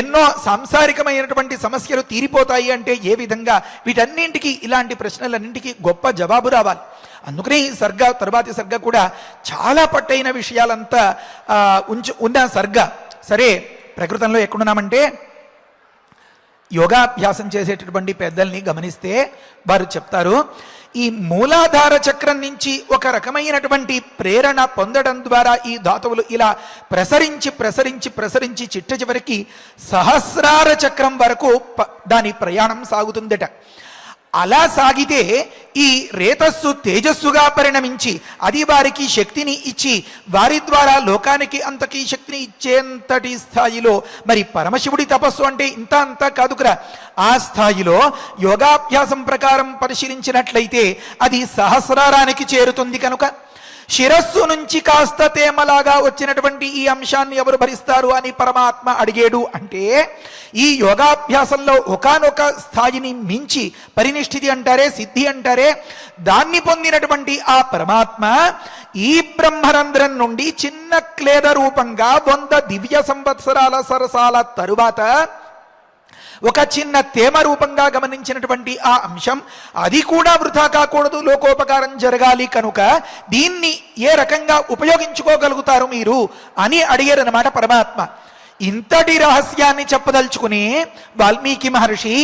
ఎన్నో సాంసారికమైనటువంటి సమస్యలు తీరిపోతాయి అంటే ఏ విధంగా, వీటన్నింటికి ఇలాంటి ప్రశ్నలన్నింటికి గొప్ప జవాబు రావాలి. అందుకనే ఈ సర్గ తరువాతి సర్గ కూడా చాలా పట్టైన విషయాలంతా ఉన్న సర్గ. సరే, ప్రకృతంలో ఎక్కడున్నామంటే యోగాభ్యాసం చేసేటటువంటి పెద్దల్ని గమనిస్తే వారు చెప్తారు, ఈ మూలాధార చక్రం నుంచి ఒక రకమైనటువంటి ప్రేరణ పొందడం ద్వారా ఈ ధాతువులు ఇలా ప్రసరించి ప్రసరించి ప్రసరించి చిట్ట చివరికి సహస్రార చక్రం వరకు దాని ప్రయాణం సాగుతుందట. అలా సాగితే ఈ రేతస్సు తేజస్సుగా పరిణమించి అది వారికి శక్తిని ఇచ్చి వారి ద్వారా లోకానికి అంతకీ శక్తిని ఇచ్చేంతటి స్థాయిలో, మరి పరమశివుడి తపస్సు అంటే ఇంత అంతా కాదుకురా, ఆ స్థాయిలో యోగాభ్యాసం ప్రకారం పరిశీలించినట్లయితే అది సహస్రారానికి చేరుతుంది. కనుక శిరస్సు నుంచి కాస్త తేమలాగా వచ్చినటువంటి ఈ అంశాన్ని ఎవరు భరిస్తారు అని పరమాత్మ అడిగాడు. అంటే ఈ యోగాభ్యాసంలో ఒకానొక స్థాయిని మించి పరినిష్ఠితి అంటారే, సిద్ధి అంటారే, దాన్ని పొందినటువంటి ఆ పరమాత్మ ఈ బ్రహ్మరంధ్రం నుండి చిన్న క్లేద రూపంగా 100 దివ్య సంవత్సరాల సరసాల తరువాత ఒక చిన్న తేమ రూపంగా గమనించినటువంటి ఆ అంశం అది కూడా వృథా కాకూడదు, లోకోపకారం జరగాలి. కనుక దీన్ని ఏ రకంగా ఉపయోగించుకోగలుగుతారు మీరు అని అడిగారన్నమాట పరమాత్మ. ఇంతటి రహస్యాన్ని చెప్పదలుచుకుని వాల్మీకి మహర్షి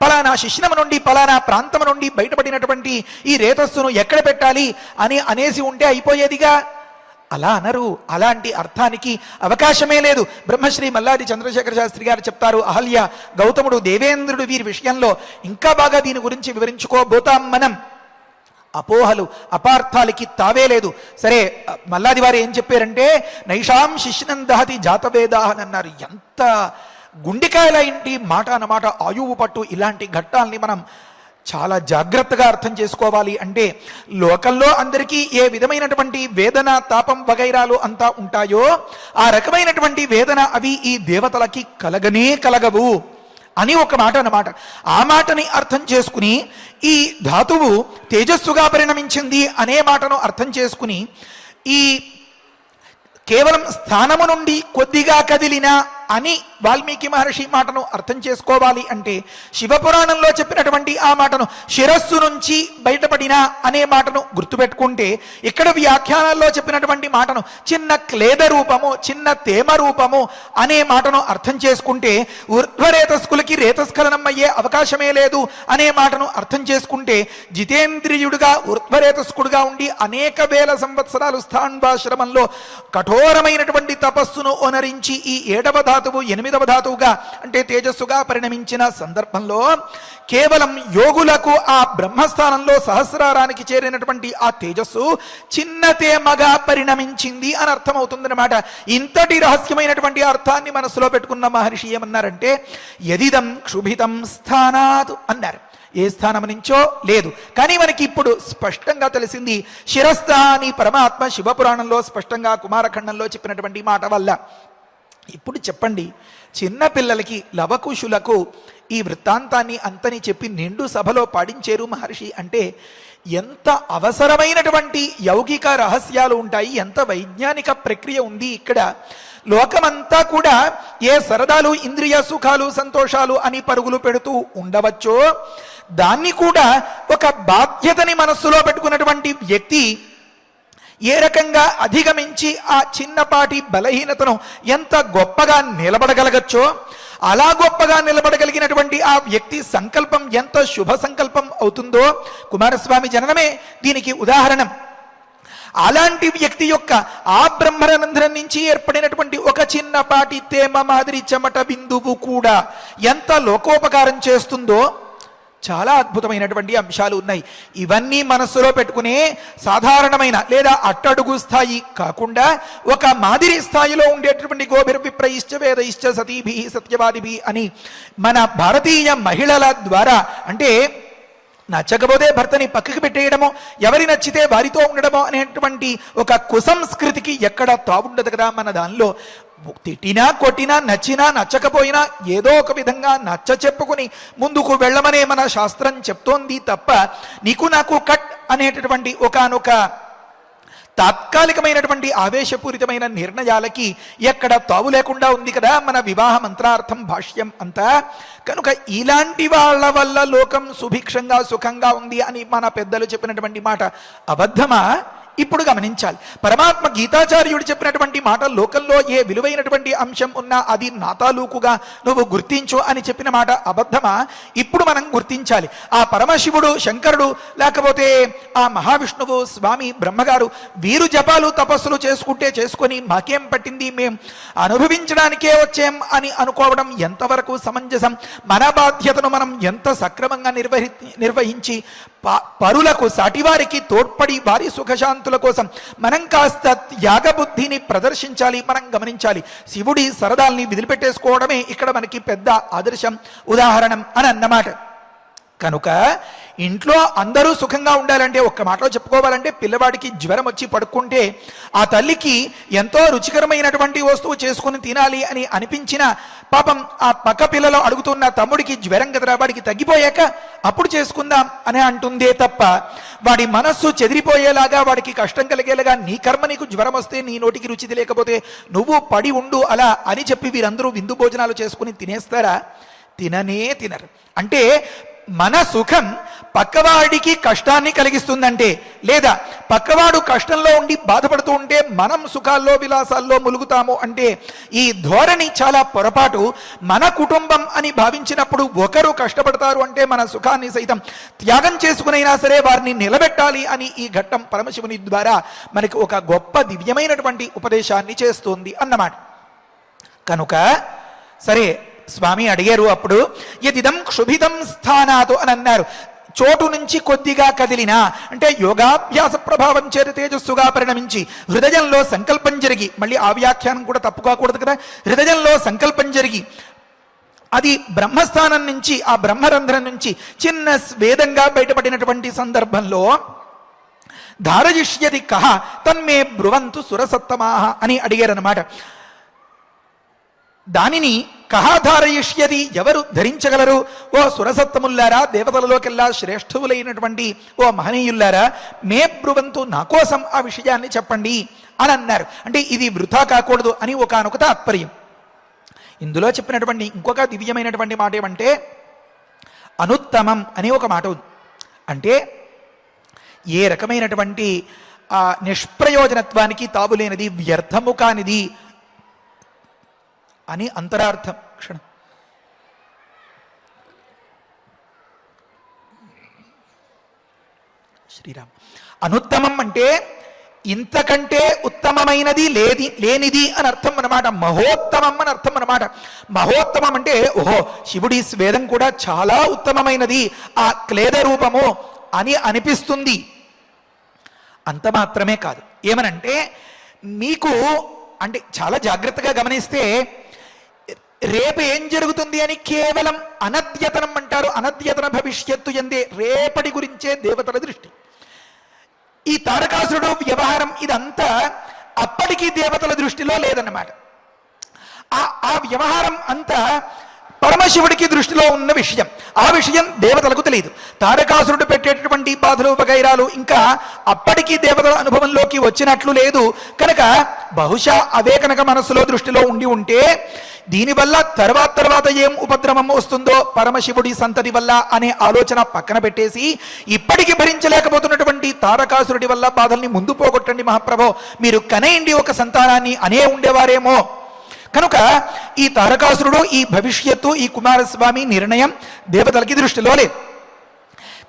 పలానా శిష్ణం నుండి పలానా ప్రాంతం నుండి బయటపడినటువంటి ఈ రేతస్సును ఎక్కడ పెట్టాలి అని అనేసి ఉంటే అయిపోయేదిగా. అలా అనరు, అలాంటి అర్థానికి అవకాశమే లేదు. బ్రహ్మశ్రీ మల్లాది చంద్రశేఖర శాస్త్రి గారు చెప్తారు, అహల్య, గౌతముడు, దేవేంద్రుడు వీరి విషయంలో ఇంకా బాగా దీని గురించి వివరించుకోబోతాం మనం. అపోహలు అపార్థాలకి తావే లేదు. సరే, మల్లాది వారు ఏం చెప్పారంటే నైషాం శిష్ణం దహతి జాతవేదాహ అని అన్నారు. ఎంత గుండెకాయల ఇంటి మాట అన్నమాట, ఆయువు పట్టు. ఇలాంటి ఘట్టాలని మనం చాలా జాగ్రత్తగా అర్థం చేసుకోవాలి. అంటే లోకంలో అందరికీ ఏ విధమైనటువంటి వేదన, తాపం వగైరాలు అంతా ఉంటాయో ఆ రకమైనటువంటి వేదన అవి ఈ దేవతలకి కలగనే కలగవు అని ఒక మాట అన్నమాట. ఆ మాటని అర్థం చేసుకుని ఈ ధాతువు తేజస్సుగా పరిణమించింది అనే మాటను అర్థం చేసుకుని ఈ కేవలం స్థానము నుండి కొద్దిగా కదిలిన అని వాల్మీకి మహర్షి మాటను అర్థం చేసుకోవాలి. అంటే శివపురాణంలో చెప్పినటువంటి ఆ మాటను శిరస్సు నుంచి బయటపడిన అనే మాటను గుర్తుపెట్టుకుంటే, ఇక్కడ వ్యాఖ్యానాల్లో చెప్పినటువంటి మాటను చిన్న క్లేద రూపము, చిన్న తేమ రూపము అనే మాటను అర్థం చేసుకుంటే ఊర్ధ్వరేతస్కులకి రేతస్ఖలనం అయ్యే అవకాశమే లేదు అనే మాటను అర్థం చేసుకుంటే, జితేంద్రియుడుగా ఊర్ధ్వరేతస్కుడుగా ఉండి అనేక వేల సంవత్సరాలు స్థాన్వాశ్రమంలో కఠోరమైనటువంటి తపస్సును ఓనరించి ఈ 7వ ధాతువు 8వ ధాతువుగా అంటే తేజస్సుగా పరిణమించిన సందర్భంలో కేవలం యోగులకు ఆ బ్రహ్మస్థానంలో సహస్రారానికి చేరినటువంటి ఆ తేజస్సు చిన్న తేమగా పరిణమించింది అని అర్థమవుతుందన్నమాట. ఇంతటి రహస్యమైనటువంటి అర్థాన్ని మనసులో పెట్టుకున్న మహర్షి ఏమన్నారంటే యదిదం క్షుభితం స్థానాత్ అన్నారు. ఏ స్థానం నుంచో లేదు, కానీ మనకి ఇప్పుడు స్పష్టంగా తెలిసింది శిరస్థ అని పరమాత్మ శివపురాణంలో స్పష్టంగా కుమారఖండంలో చెప్పినటువంటి మాట వల్ల. ఇప్పుడు చెప్పండి, చిన్న పిల్లలకి లవకుశులకు ఈ వృత్తాంతాన్ని అంతని చెప్పి నిండు సభలో పాడించేరు మహర్షి అంటే ఎంత అవసరమైనటువంటి యౌగిక రహస్యాలు ఉంటాయి, ఎంత వైజ్ఞానిక ప్రక్రియ ఉంది ఇక్కడ. లోకమంతా కూడా ఏ సరదాలు ఇంద్రియ సుఖాలు సంతోషాలు అని పరుగులు పెడుతూ ఉండవచ్చో దాన్ని కూడా ఒక బాధ్యతని మనస్సులో పెట్టుకున్నటువంటి వ్యక్తి ఏ రకంగా అధిగమించి ఆ చిన్నపాటి బలహీనతను ఎంత గొప్పగా నిలబడగలగచ్చో అలా గొప్పగా నిలబడగలిగినటువంటి ఆ వ్యక్తి సంకల్పం ఎంత శుభ సంకల్పం అవుతుందో కుమారస్వామి జననమే దీనికి ఉదాహరణం. అలాంటి వ్యక్తి యొక్క ఆ బ్రహ్మరంధ్రం నుంచి ఏర్పడినటువంటి ఒక చిన్నపాటి తేమ మాదిరి చెమట బిందువు కూడా ఎంత లోకోపకారం చేస్తుందో చాలా అద్భుతమైనటువంటి అంశాలు ఉన్నాయి. ఇవన్నీ మనస్సులో పెట్టుకునే సాధారణమైన లేదా అట్టడుగు స్థాయి కాకుండా ఒక మాదిరి స్థాయిలో ఉండేటటువంటి గోభిర్విప్రయిశ్చ వేదయిశ్చ సతీభి సత్యవాదిభి అని మన భారతీయ మహిళల ద్వారా, అంటే నచ్చకపోతే భర్తని పక్కకి పెట్టేయడమో ఎవరి నచ్చితే వారితో ఉండడమో అనేటువంటి ఒక కుసంస్కృతికి ఎక్కడ తావుండదు కదా. మన దానిలో తిట్టినా కొట్టినా నచ్చినా నచ్చకపోయినా ఏదో ఒక విధంగా నచ్చ చెప్పుకుని ముందుకు వెళ్ళమనే మన శాస్త్రం చెప్తోంది తప్ప నీకు నాకు కట్ అనేటటువంటి ఒకానొక తాత్కాలికమైనటువంటి ఆవేశపూరితమైన నిర్ణయాలకి ఎక్కడ తావు లేకుండా ఉంది కదా మన వివాహ మంత్రార్థం భాష్యం అంతా. కనుక ఇలాంటి వాళ్ళ వల్ల లోకం సుభిక్షంగా సుఖంగా ఉంది అని మన పెద్దలు చెప్పినటువంటి మాట అబద్ధమా? ఇప్పుడు గమనించాలి, పరమాత్మ గీతాచార్యుడు చెప్పినటువంటి మాట లోకంలో ఏ విలువైనటువంటి అంశం ఉన్నా అది నా తాలూకుగా నువ్వు గుర్తించు అని చెప్పిన మాట అబద్ధమా? ఇప్పుడు మనం గుర్తించాలి. ఆ పరమశివుడు శంకరుడు లేకపోతే ఆ మహావిష్ణువు స్వామి బ్రహ్మగారు వీరు జపాలు తపస్సులు చేసుకుంటే చేసుకొని మాకేం పట్టింది, మేం అనుభవించడానికే వచ్చాం అని అనుకోవడం ఎంతవరకు సమంజసం? మన బాధ్యతను మనం ఎంత సక్రమంగా నిర్వహించి పరులకు సాటివారికి తోడ్పడి వారి సుఖశాంతుల కోసం మనం కాస్త త్యాగబుద్ధిని ప్రదర్శించాలి. మనం గమనించాలి, శివుడి సరదాల్ని వదిలిపెట్టేసుకోవడమే ఇక్కడ మనకి పెద్ద ఆదర్శం ఉదాహరణం అని అన్నమాట. కనుక ఇంట్లో అందరూ సుఖంగా ఉండాలంటే ఒక్క మాటలో చెప్పుకోవాలంటే పిల్లవాడికి జ్వరం వచ్చి పడుకుంటే ఆ తల్లికి ఎంతో రుచికరమైనటువంటి వస్తువు చేసుకుని తినాలి అని అనిపించిన పాపం ఆ పక్క పిల్లలు అడుగుతున్న తమ్ముడికి జ్వరం కదరా వాడికి తగ్గిపోయాక అప్పుడు చేసుకుందాం అని అంటుందే తప్ప వాడి మనస్సు చెదిరిపోయేలాగా వాడికి కష్టం కలిగేలాగా నీ కర్మ నీకు జ్వరం వస్తే నీ నోటికి రుచి లేకపోతే నువ్వు పడి ఉండు అలా అని చెప్పి వీరందరూ విందు భోజనాలు చేసుకుని తినేస్తారా? తిననే తినరు. అంటే మన సుఖం పక్కవాడికి కష్టాన్ని కలిగిస్తుందంటే లేదా పక్కవాడు కష్టంలో ఉండి బాధపడుతూ ఉంటే మనం సుఖాల్లో విలాసాల్లో ములుగుతాము అంటే ఈ ధోరణి చాలా పొరపాటు. మన కుటుంబం అని భావించినప్పుడు ఒకరు కష్టపడతారు అంటే మన సుఖాన్ని సైతం త్యాగం చేసుకునైనా సరే వారిని నిలబెట్టాలి అని ఈ ఘట్టం పరమశివుని ద్వారా మనకి ఒక గొప్ప దివ్యమైనటువంటి ఉపదేశాన్ని చేస్తుంది అన్నమాట. కనుక సరే స్వామి అడిగారు అప్పుడు యదిదం క్షుభితం స్థానాతు అని అన్నారు. చోటు నుంచి కొద్దిగా కదిలినా అంటే యోగాభ్యాస ప్రభావం చేత తేజస్సుగా పరిణమించి హృదయంలో సంకల్పం జరిగి, మళ్ళీ ఆ వ్యాఖ్యానం కూడా తప్పుకోకూడదు కదా, హృదయంలో సంకల్పం జరిగి అది బ్రహ్మస్థానం నుంచి ఆ బ్రహ్మరంధ్రం నుంచి చిన్న స్వేదంగా బయటపడినటువంటి సందర్భంలో ధారయిష్యతి కహ తన్మే బ్రువంతు సురసత్తమాహ అని అడిగారన్నమాట. దానిని కహాధారయిష్యది ఎవరు ధరించగలరు? ఓ సురసత్తముల్లారా, దేవతలలోకెల్లా శ్రేష్ఠువులైనటువంటి ఓ మహనీయుల్లారా, మే బ్రువంతు నా కోసం ఆ విషయాన్ని చెప్పండి అని అన్నారు. అంటే ఇది వృథా కాకూడదు అని ఒకానొక తాత్పర్యం. ఇందులో చెప్పినటువంటి ఇంకొక దివ్యమైనటువంటి మాట ఏమంటే అనుత్తమం అనే ఒక మాట ఉంది. అంటే ఏ రకమైనటువంటి నిష్ప్రయోజనత్వానికి తావులేనిది, వ్యర్థము కానిది అని అంతరార్థం. క్షణం శ్రీరామ్. అనుత్తమం అంటే ఇంతకంటే ఉత్తమమైనది లేనిది అని అర్థం అన్నమాట. మహోత్తమం అని అర్థం అన్నమాట. మహోత్తమం అంటే ఓహో శివుడి స్వేదం కూడా చాలా ఉత్తమమైనది ఆ క్లేద రూపము అని అనిపిస్తుంది. అంత మాత్రమే కాదు, ఏమనంటే మీకు అంటే చాలా జాగ్రత్తగా గమనిస్తే రేపు ఏం జరుగుతుంది అని కేవలం అనద్యతనం అంటారు. అనద్యతన భవిష్యత్తు ఎందే రేపటి గురించే దేవతల దృష్టి. ఈ తారకాసురుడు వ్యవహారం ఇదంతా అప్పటికి దేవతల దృష్టిలో లేదన్నమాట. ఆ వ్యవహారం అంతా పరమశివుడికి దృష్టిలో ఉన్న విషయం. ఆ విషయం దేవతలకు తెలియదు. తారకాసురుడు పెట్టేటటువంటి బాధలు వగైరాలు ఇంకా అప్పటికి దేవతల అనుభవంలోకి వచ్చినట్లు లేదు కనుక బహుశా అవే కనుక మనస్సులో దృష్టిలో ఉండి ఉంటే దీనివల్ల తర్వాత ఏం ఉపద్రవం వస్తుందో పరమశివుడి సంతతి వల్ల అనే ఆలోచన పక్కన పెట్టేసి ఇప్పటికి భరించలేకపోతున్నటువంటి తారకాసురుడి వల్ల బాధల్ని ముందు పోగొట్టండి మహాప్రభో, మీరు కనేయండి ఒక సంతానాన్ని అనే ఉండేవారేమో. కనుక ఈ తారకాసురుడు, ఈ భవిష్యత్తు, ఈ కుమారస్వామి నిర్ణయం దేవతలకి దృష్టిలో లేదు.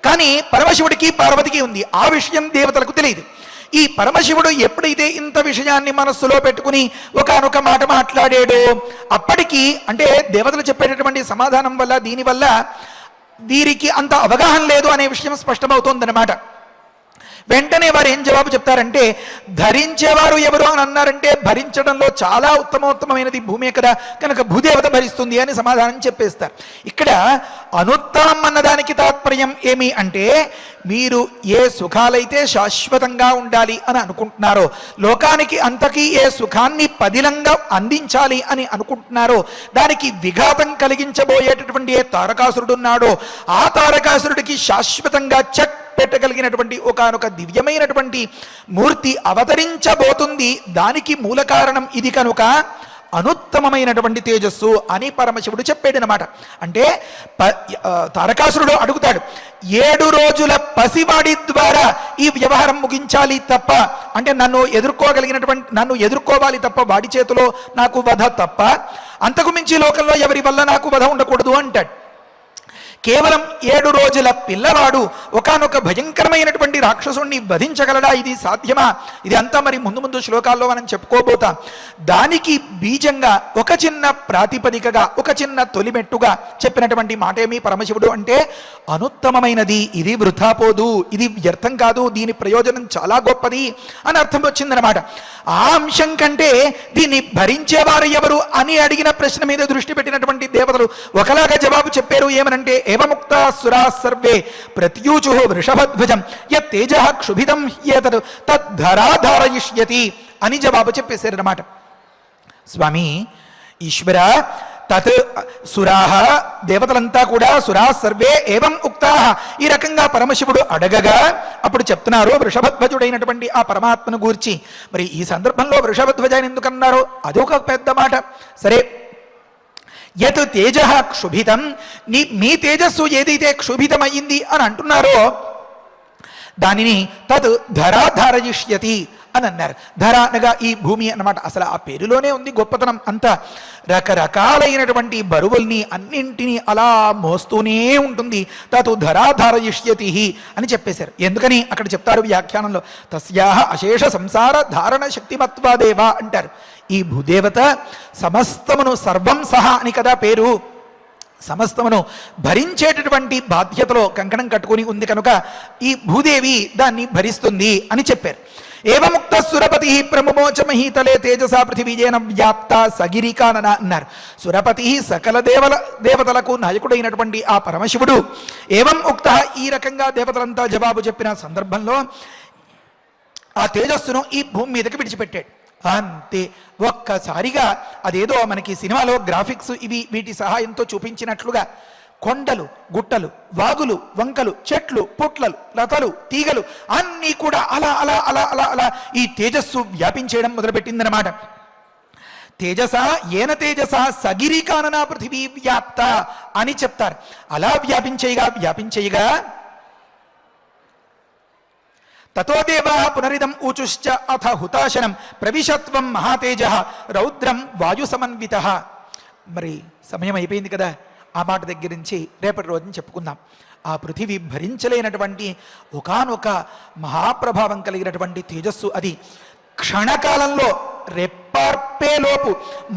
కానీ పరమశివుడికి పార్వతికి ఉంది. ఆ విషయం దేవతలకు తెలియదు. ఈ పరమశివుడు ఎప్పుడైతే ఇంత విషయాన్ని మనస్సులో పెట్టుకుని ఒకానొక మాట మాట్లాడాడో అప్పటికి అంటే దేవతలు చెప్పేటటువంటి సమాధానం వల్ల దీనివల్ల వీరికి అంత అవగాహన లేదు అనే విషయం స్పష్టమవుతోందన్నమాట. వెంటనే వారు ఏం జవాబు చెప్తారంటే ధరించేవారు ఎవరు అని అన్నారంటే భరించడంలో చాలా ఉత్తమోత్తమైనది భూమే కదా కనుక భూదేవత భరిస్తుంది అని సమాధానం చెప్పేస్తారు. ఇక్కడ అనుత్తమం అన్నదానికి తాత్పర్యం ఏమి అంటే మీరు ఏ సుఖాలైతే శాశ్వతంగా ఉండాలి అని అనుకుంటున్నారో, లోకానికి అంతకీ ఏ సుఖాన్ని పదిలంగా అందించాలి అని అనుకుంటున్నారో, దానికి విఘాతం కలిగించబోయేటటువంటి ఏ తారకాసురుడు ఉన్నాడో ఆ తారకాసురుడికి శాశ్వతంగా చెక్ పెట్టగలిగినటువంటి ఒకనొక దివ్యమైనటువంటి మూర్తి అవతరించబోతుంది. దానికి మూల కారణం ఇది కనుక అనుత్తమమైనటువంటి తేజస్సు అని పరమశివుడు చెప్పాడనమాట. అంటే తారకాసురుడు అడుగుతాడు 7 రోజుల పసివాడి ద్వారా ఈ వ్యవహారం ముగించాలి తప్ప, అంటే నన్ను ఎదుర్కోవాలి తప్ప వాడి చేతిలో నాకు వధ తప్ప అంతకు మించి లోకంలో ఎవరి వల్ల నాకు వధ ఉండకూడదు అంటాడు. కేవలం 7 రోజుల పిల్లవాడు ఒకానొక భయంకరమైనటువంటి రాక్షసుణ్ణి వధించగలడా? ఇది సాధ్యమా? ఇది అంతా మరి ముందు శ్లోకాల్లో మనం చెప్పుకోబోతాం. దానికి బీజంగా ఒక చిన్న ప్రాతిపదికగా ఒక చిన్న తొలిమెట్టుగా చెప్పినటువంటి మాట ఏమి పరమశివుడు అంటే అనుత్తమమైనది, ఇది వృథా పోదు, ఇది వ్యర్థం కాదు, దీని ప్రయోజనం చాలా గొప్పది అని అర్థం వచ్చిందనమాట. ఆ అంశం కంటే దీన్ని భరించేవారు ఎవరు అని అడిగిన ప్రశ్న మీద దృష్టి పెట్టినటువంటి దేవతలు ఒకలాగా జవాబు చెప్పారు. ఏమనంటే ఏవముక్తా సురా సర్వే ప్రత్యూచు వృషభధ్వజం యత్ తేజః క్షుభితం ఏతత్ తద్ధరాధారయిష్యతి అని జవాబు చెప్పేశారన్నమాట. స్వామి ఈశ్వర తత్ సురాహ దేవతలంతా కూడా సురా సర్వే ఏవం ఉక్తా ఈ రకంగా పరమశివుడు అడగగా అప్పుడు చెప్తున్నారు వృషభధ్వజుడైనటువంటి ఆ పరమాత్మను గూర్చి. మరి ఈ సందర్భంలో వృషభధ్వజాన్ని ఎందుకన్నారో అదొక పెద్ద మాట. సరే, యత్ తేజః క్షుభితం, మీ తేజస్సు ఏదైతే క్షుభితమయ్యింది అని అంటున్నారో దానిని తద్ ధరాధారయిష్యతి అని అన్నారు. ధర అనగా ఈ భూమి అన్నమాట. అసలు ఆ పేరులోనే ఉంది గొప్పతనం. అంత రకరకాలైనటువంటి బరువుల్ని అన్నింటినీ అలా మోస్తూనే ఉంటుంది. తత్ ధరాధారయిష్యతి అని చెప్పేశారు. ఎందుకని అక్కడ చెప్తారు వ్యాఖ్యానంలో తస్యాహ అశేష సంసార ధారణ శక్తిమత్వాదేవ అంటారు. ఈ భూదేవత సమస్తమును సర్వం సహా అని కదా పేరు, సమస్తమును భరించేటటువంటి బాధ్యతలో కంకణం కట్టుకుని ఉంది కనుక ఈ భూదేవి దాన్ని భరిస్తుంది అని చెప్పారు. ఏవముక్త సురపతి ప్రముమోచ మహీతలే తేజసా పృథివీజేన వ్యాప్త సగిరికానన అన్నారు. సురపతి సకల దేవతలకు నాయకుడైనటువంటి ఆ పరమశివుడు ఏవం ఉక్త ఈ రకంగా దేవతలంతా జవాబు చెప్పిన సందర్భంలో ఆ తేజస్సును ఈ భూమి మీదకి విడిచిపెట్టాడు. అంతే, ఒక్కసారిగా అదేదో మనకి సినిమాలో గ్రాఫిక్స్ వీటి సహాయంతో చూపించినట్లుగా కొండలు, గుట్టలు, వాగులు, వంకలు, చెట్లు, పుట్లలు, లతలు, తీగలు అన్నీ కూడా అలా అలా అలా అలా అలా ఈ తేజస్సు వ్యాపించేయడం మొదలుపెట్టిందనమాట. తేజస ఏన తేజస సగిరికాననా పృథివీ వ్యాప్త అని చెప్తారు. అలా వ్యాపించేయగా తతో దేవా పునరిదం ఊచుశ్చ అథ హుతాశనం ప్రవిశత్వం మహాతేజ రౌద్రం వాయు సమన్విత. మరి సమయం అయిపోయింది కదా, ఆ మాట దగ్గర నుంచి రేపటి రోజున చెప్పుకుందాం. ఆ పృథివీ భరించలేనటువంటి ఒకానొక మహాప్రభావం కలిగినటువంటి తేజస్సు అది. క్షణకాలంలో రెప్పార్పేలోపు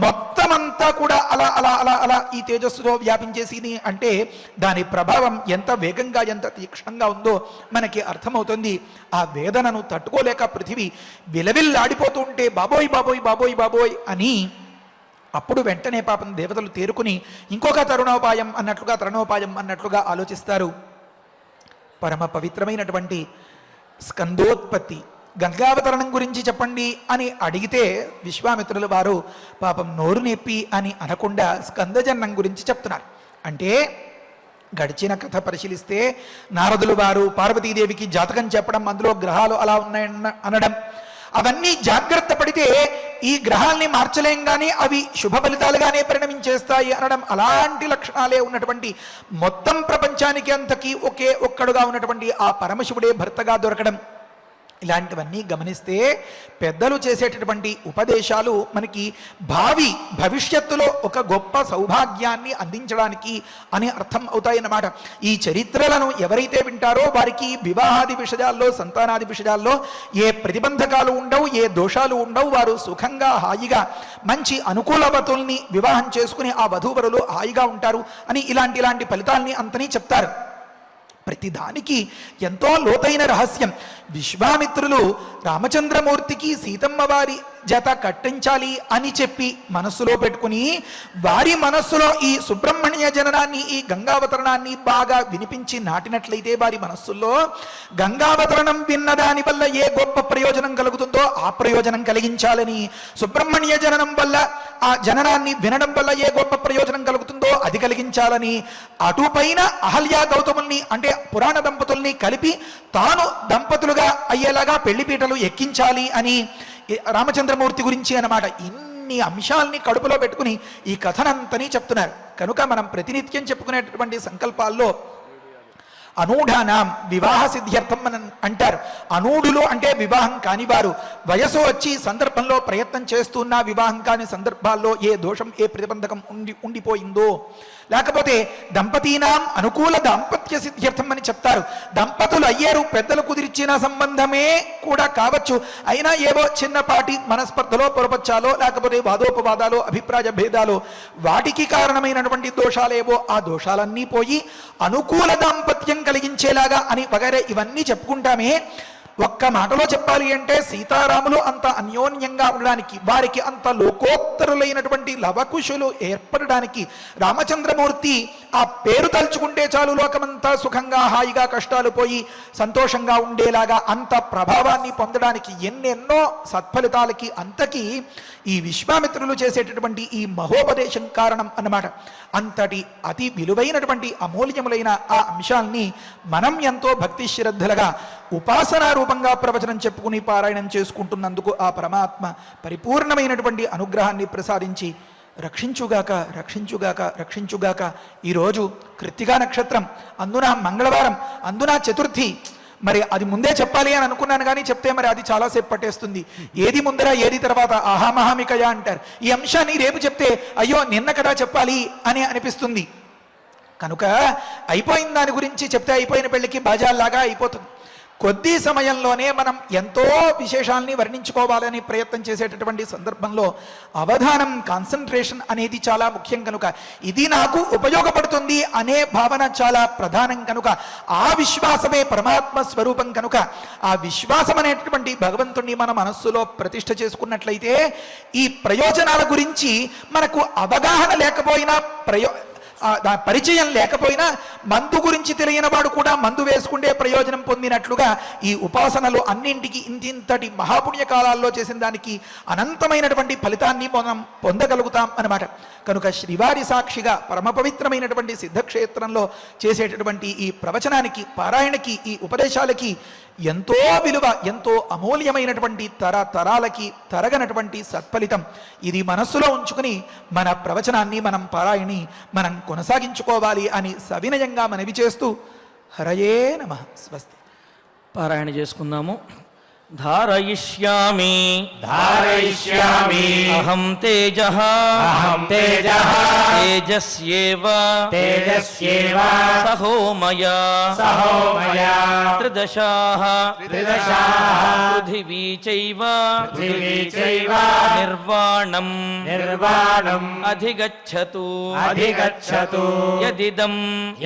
మొత్తం అంతా కూడా అలా అలా అలా అలా ఈ తేజస్సులో వ్యాపించేసింది అంటే దాని ప్రభావం ఎంత వేగంగా ఎంత తీక్షణంగా ఉందో మనకి అర్థమవుతుంది. ఆ వేదనను తట్టుకోలేక పృథివీ విలవిల్లాడిపోతూ ఉంటే బాబోయ్ బాబోయ్ బాబోయ్ బాబోయ్ అని అప్పుడు వెంటనే పాపం దేవతలు తేరుకుని ఇంకొక తరుణోపాయం అన్నట్లుగా ఆలోచిస్తారు. పరమ పవిత్రమైనటువంటి స్కందోత్పత్తి గంగావతరణం గురించి చెప్పండి అని అడిగితే విశ్వామిత్రుల వారు పాపం నోరు నొప్పి అని అనకుండా స్కందజన్నం గురించి చెప్తున్నారు. అంటే గడిచిన కథ పరిశీలిస్తే నారదులు వారు పార్వతీదేవికి జాతకం చెప్పడం, అందులో గ్రహాలు అలా ఉన్నాయన్న అనడం, అవన్నీ జాగ్రత్త పడితే ఈ గ్రహాల్ని మార్చలేం కానీ అవి శుభ ఫలితాలుగానే పరిణమించేస్తాయి అనడం, అలాంటి లక్షణాలే ఉన్నటువంటి మొత్తం ప్రపంచానికి అంతకీ ఒక్కడుగా ఉన్నటువంటి ఆ పరమశివుడే భర్తగా దొరకడం, ఇలాంటివన్నీ గమనిస్తే పెద్దలు చేసేటటువంటి ఉపదేశాలు మనకి భవిష్యత్తులో ఒక గొప్ప సౌభాగ్యాన్ని అందించడానికి అని అర్థం అవుతాయన్నమాట. ఈ చరిత్రలను ఎవరైతే వింటారో వారికి వివాహాది విషయాల్లో, సంతానాది విషయాల్లో ఏ ప్రతిబంధకాలు ఉండవు, ఏ దోషాలు ఉండవు. వారు సుఖంగా హాయిగా మంచి అనుకూలవతుల్ని వివాహం చేసుకుని ఆ వధూవరులు హాయిగా ఉంటారు అని ఇలాంటి ఫలితాల్ని అంతని చెప్తారు. ప్రతిదానికి ఎంతో లోతైన రహస్యం. విశ్వామిత్రులు రామచంద్రమూర్తికి సీతమ్మ వారి జత కట్టించాలి అని చెప్పి మనస్సులో పెట్టుకుని వారి మనస్సులో ఈ సుబ్రహ్మణ్య జననాన్ని, ఈ గంగావతరణాన్ని బాగా వినిపించి నాటినట్లయితే వారి మనస్సుల్లో గంగావతరణం విన్నదాని వల్ల ఏ గొప్ప ప్రయోజనం కలుగుతుందో ఆ ప్రయోజనం కలిగించాలని, సుబ్రహ్మణ్య జననం వల్ల ఆ జననాన్ని వినడం వల్ల ఏ గొప్ప ప్రయోజనం కలుగుతుందో అది కలిగించాలని, అటుపైన అహల్యా గౌతముల్ని అంటే పురాణ దంపతుల్ని కలిపి తాను దంపతులుగా అయ్యేలాగా పెళ్లిపీటలు ఎక్కించాలి అని రామచంద్రమూర్తి గురించి అన్నమాట. ఇన్ని అంశాలని కడుపులో పెట్టుకుని ఈ కథనంతని చెప్తున్నారు. కనుక మనం ప్రతినిత్యం చెప్పుకునేటటువంటి సంకల్పాల్లో అనూఢానాం వివాహ సిద్ధ్యర్థం అని అంటారు. అనూఢులు అంటే వివాహం కానివారు, వయసు వచ్చి సందర్భంలో ప్రయత్నం చేస్తున్న వివాహం కాని సందర్భాల్లో ఏ దోషం ఏ ప్రతిబంధకం ఉండిపోయిందో, లేకపోతే దంపతీనాం అనుకూల దాంపత్య సిద్ధ్యర్థం అని చెప్తారు. దంపతులు అయ్యారు, పెద్దలు కుదిర్చిన సంబంధమే కూడా కావచ్చు, అయినా ఏవో చిన్నపాటి మనస్పర్ధలో పొరపచ్చాలో లేకపోతే వాదోపవాదాలు అభిప్రాయ భేదాలు వాటికి కారణమైనటువంటి దోషాలేవో ఆ దోషాలన్నీ పోయి అనుకూల దాంపత్యం కలిగించేలాగా అని వగైరే ఇవన్నీ చెప్పుకుంటామే. ఒక్క మాటలో చెప్పాలి అంటే సీతారాములు అంత అన్యోన్యంగా ఉండడానికి, వారికి అంత లోకోత్తరులైనటువంటి లవకుశులు ఏర్పడడానికి, రామచంద్రమూర్తి ఆ పేరు తలుచుకుంటే చాలు లోకమంతా సుఖంగా హాయిగా కష్టాలు పోయి సంతోషంగా ఉండేలాగా అంత ప్రభావాన్ని పొందడానికి ఎన్నెన్నో సత్ఫలితాలకి అంతకీ ఈ విశ్వామిత్రులు చేసేటటువంటి ఈ మహోపదేశం కారణం అన్నమాట. అంతటి అతి విలువైనటువంటి అమూల్యములైన ఆ అంశాల్ని మనం ఎంతో భక్తి శ్రద్ధలుగా ఉపాసనా రూపంగా ప్రవచనం చెప్పుకుని పారాయణం చేసుకుంటున్నందుకు ఆ పరమాత్మ పరిపూర్ణమైనటువంటి అనుగ్రహాన్ని ప్రసాదించి రక్షించుగాక రక్షించుగాక రక్షించుగాక. ఈరోజు కృత్తికా నక్షత్రం, అందున మంగళవారం, అందున చతుర్థి. మరి అది ముందే చెప్పాలి అని అనుకున్నాను కానీ చెప్తే మరి అది చాలాసేపు పట్టేస్తుంది. ఏది ముందర ఏది తర్వాత ఆహామహామికయా అంటారు. ఈ అంశాన్ని రేపు చెప్తే అయ్యో నిన్న కదా చెప్పాలి అని అనిపిస్తుంది. కనుక అయిపోయిన దాని గురించి చెప్తే అయిపోయిన పెళ్లికి బాజాల్లాగా అయిపోతుంది. కొద్ది సమయంలోనే మనం ఎంతో విశేషాలని వర్ణించుకోవాలని ప్రయత్నం చేసేటటువంటి సందర్భంలో అవధానం, కాన్సన్ట్రేషన్ అనేది చాలా ముఖ్యం. కనుక ఇది నాకు ఉపయోగపడుతుంది అనే భావన చాలా ప్రధానం. కనుక ఆ విశ్వాసమే పరమాత్మ స్వరూపం. కనుక ఆ విశ్వాసం అనేటటువంటి భగవంతుణ్ణి మన మనస్సులో ప్రతిష్ఠ చేసుకున్నట్లయితే ఈ ప్రయోజనాల గురించి మనకు అవగాహన లేకపోయినా పరిచయం లేకపోయినా మందు గురించి తెలియని వాడు కూడా మందు వేసుకుంటే ప్రయోజనం పొందినట్లుగా ఈ ఉపాసనలు అన్నింటికి ఇంతటి మహాపుణ్యకాలాల్లో చేసిన దానికి అనంతమైనటువంటి ఫలితాన్ని మనం పొందగలుగుతాం అన్నమాట. కనుక శ్రీవారి సాక్షిగా పరమ పవిత్రమైనటువంటి సిద్ధక్షేత్రంలో చేసేటటువంటి ఈ ప్రవచనానికి, పారాయణకి, ఈ ఉపదేశాలకి ఎంతో విలువ, ఎంతో అమూల్యమైనటువంటి తరాలకి తరగనటువంటి సత్ఫలితం. ఇది మనస్సులో ఉంచుకుని మన ప్రవచనాన్ని, మనం పారాయణి మనం కొనసాగించుకోవాలి అని సవినయంగా మనవి చేస్తూ హరయే నమః. స్వస్తి.
పారాయణ చేసుకుందాము. ధారయిష్యామి
धारयिष्यामि
అహం తేజః
अहं तेजः
తేజస్యేవ
तेजस्येव
సహోమయా
सहो मया
త్రిదశాః
त्रिदशाः
పృథివీ చైవ
पृथिवी चैव
నిర్వాణం
निर्वाणम्
అధిగచ్చతు
अधिगच्छतु
యదిదం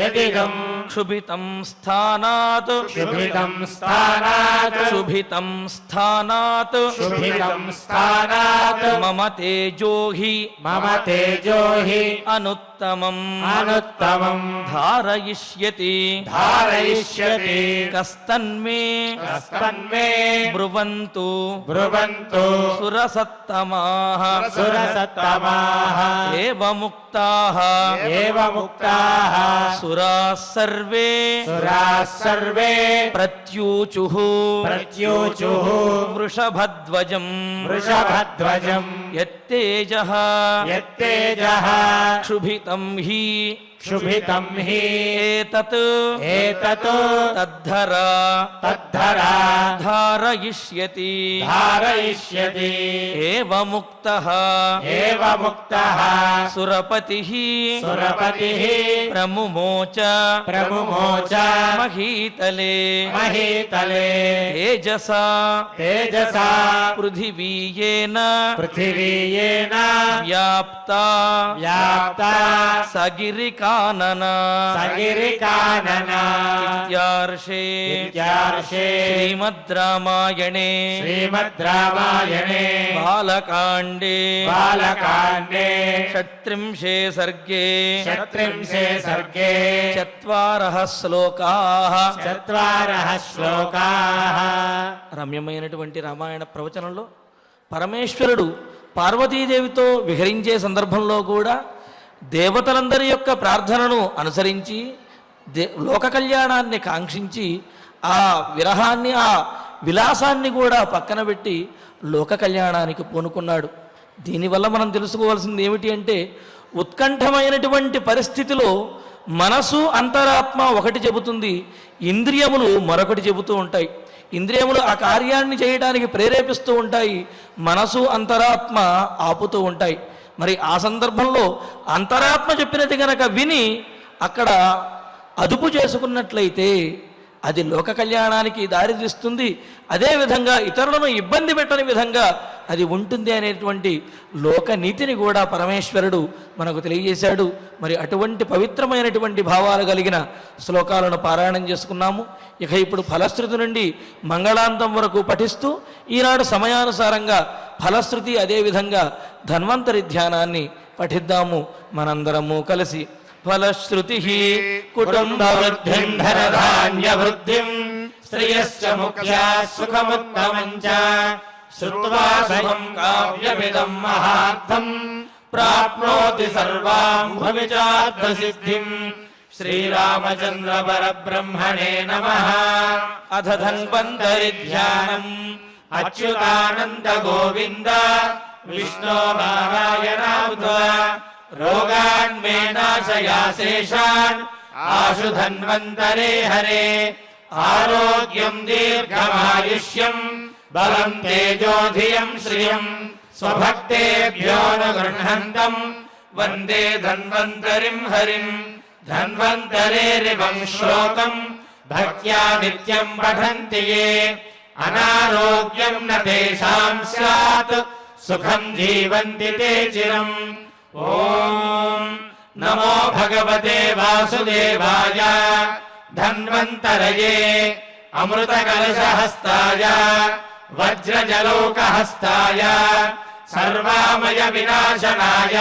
यदिदम्
క్షుభితం స్థానాత్
शुभितं स्थानात्
శుభితం స్థానాత్
शुभितं स्थानात्
మమ తేజో హి
मम तेजो हि
అనుత్తమం
अनुत्तमम्
ధారయిష్యతి
धारयिष्यति
కస్తన్మే
कस्तन्मे
బ్రువంతు
ब्रुवन्तु
సురసత్తమాః
सुरसत्तमाः
ఏవముక్తాః
एव मुक्ताः
సురాः సర్వే
सुराः सर्वे
ప్రత్యూచుః
प्रत्यूचुः
వృషభధ్వజం
वृषभध्वजम्
యత్తేజః
यत्तेजः
క్షుభితం హి
क्षुभितं हि
ఏతత్
एतत्
తద్ధరా
तद्धरा
ధారయిష్యతి
धारयिष्यति
ఏవముక్తః
एव मुक्तः
సురపతిః
सुरपतिः
ప్రముమోచ
प्रमुमोच
మహీతలే
महीतले
తేజసా
तेजसा
పృథివీయేన
पृथिवीयेन
వ్యాప్తా
व्याप्ता
సగిరికానన
सगिरिकानना
ఇత్యార్షే
इत्यार्षे
శ్రీమద్ రామాయణే
श्रीमद्रामायणे
బాలకాండే
बालकाण्डे
షట్త్రింశే సర్గే
षट्त्रिंशे सर्गे
చత్వారః శ్లోకాః
चत्वारः श्लोकाः
రమ్యమైనటువంటి రామాయణ ప్రవచనంలో పరమేశ్వరుడు పార్వతీదేవితో విహరించే సందర్భంలో కూడా దేవతలందరి యొక్క ప్రార్థనను అనుసరించి లోక కళ్యాణాన్ని కాంక్షించి ఆ విరహాన్ని ఆ విలాసాన్ని కూడా పక్కన పెట్టి లోక కళ్యాణానికి పూనుకున్నాడు. దీనివల్ల మనం తెలుసుకోవాల్సింది ఏమిటి అంటే ఉత్కంఠమైనటువంటి పరిస్థితిలో మనసు అంతరాత్మ ఒకటి చెబుతుంది, ఇంద్రియములు మరొకటి చెబుతూ ఉంటాయి. ఇంద్రియములు ఆ కార్యాన్ని చేయడానికి ప్రేరేపిస్తూ ఉంటాయి, మనసు అంతరాత్మ ఆపుతూ ఉంటాయి. మరి ఆ సందర్భంలో అంతరాత్మ చెప్పినది గనక విని అక్కడ అదుపు చేసుకున్నట్లయితే అది లోక కళ్యాణానికి దారితీస్తుంది. అదేవిధంగా ఇతరులను ఇబ్బంది పెట్టని విధంగా అది ఉంటుంది అనేటువంటి లోక నీతిని కూడా పరమేశ్వరుడు మనకు తెలియజేశాడు. మరి అటువంటి పవిత్రమైనటువంటి భావాలు కలిగిన శ్లోకాలను పారాయణం చేసుకున్నాము. ఇక ఇప్పుడు ఫలశ్రుతి నుండి మంగళాంతం వరకు పఠిస్తూ ఈనాడు సమయానుసారంగా ఫలశ్రుతి అదేవిధంగా ధన్వంతరి ధ్యానాన్ని పఠిద్దాము మనందరము కలిసి. ఫలశ్రుతి కుటుంబ వృద్ధిం
धनधान्य वृद्धिं श्रियश्च मुख्या सुखमुत्तमं च श्रुत्वा सुखं काव्यमिदं महार्थं प्राप्नोति सर्वां भुविचार्थसिद्धिं श्रीरामचन्द्र परब्रह्मणे नमः। अथ धन्वन्तरि ध्यानम् अच्युतानन्द गोविन्द विष्णो नारायणावुत रोगान् मे नाशयाशेषान् आशु धन्वन्तरे हरे आरोग्यं दीर्घमायुष्यं बलं तेजोधियं श्रियं स्वभक्तेभ्यो न गृह्णन्तं वन्दे धन्वन्तरिं हरिं धन्वन्तरेरिवं श्लोकं भक्त्या नित्यं पठन्ति ये अनारोग्यं न तेषां स्यात् सुखं जीवन्ति ते चिरम्। ॐ नमो भगवते वासुदेवाय धन्वन्तरये अमृतकलशहस्ताय वज्रजलोकहस्ताय सर्वामय विनाशनाय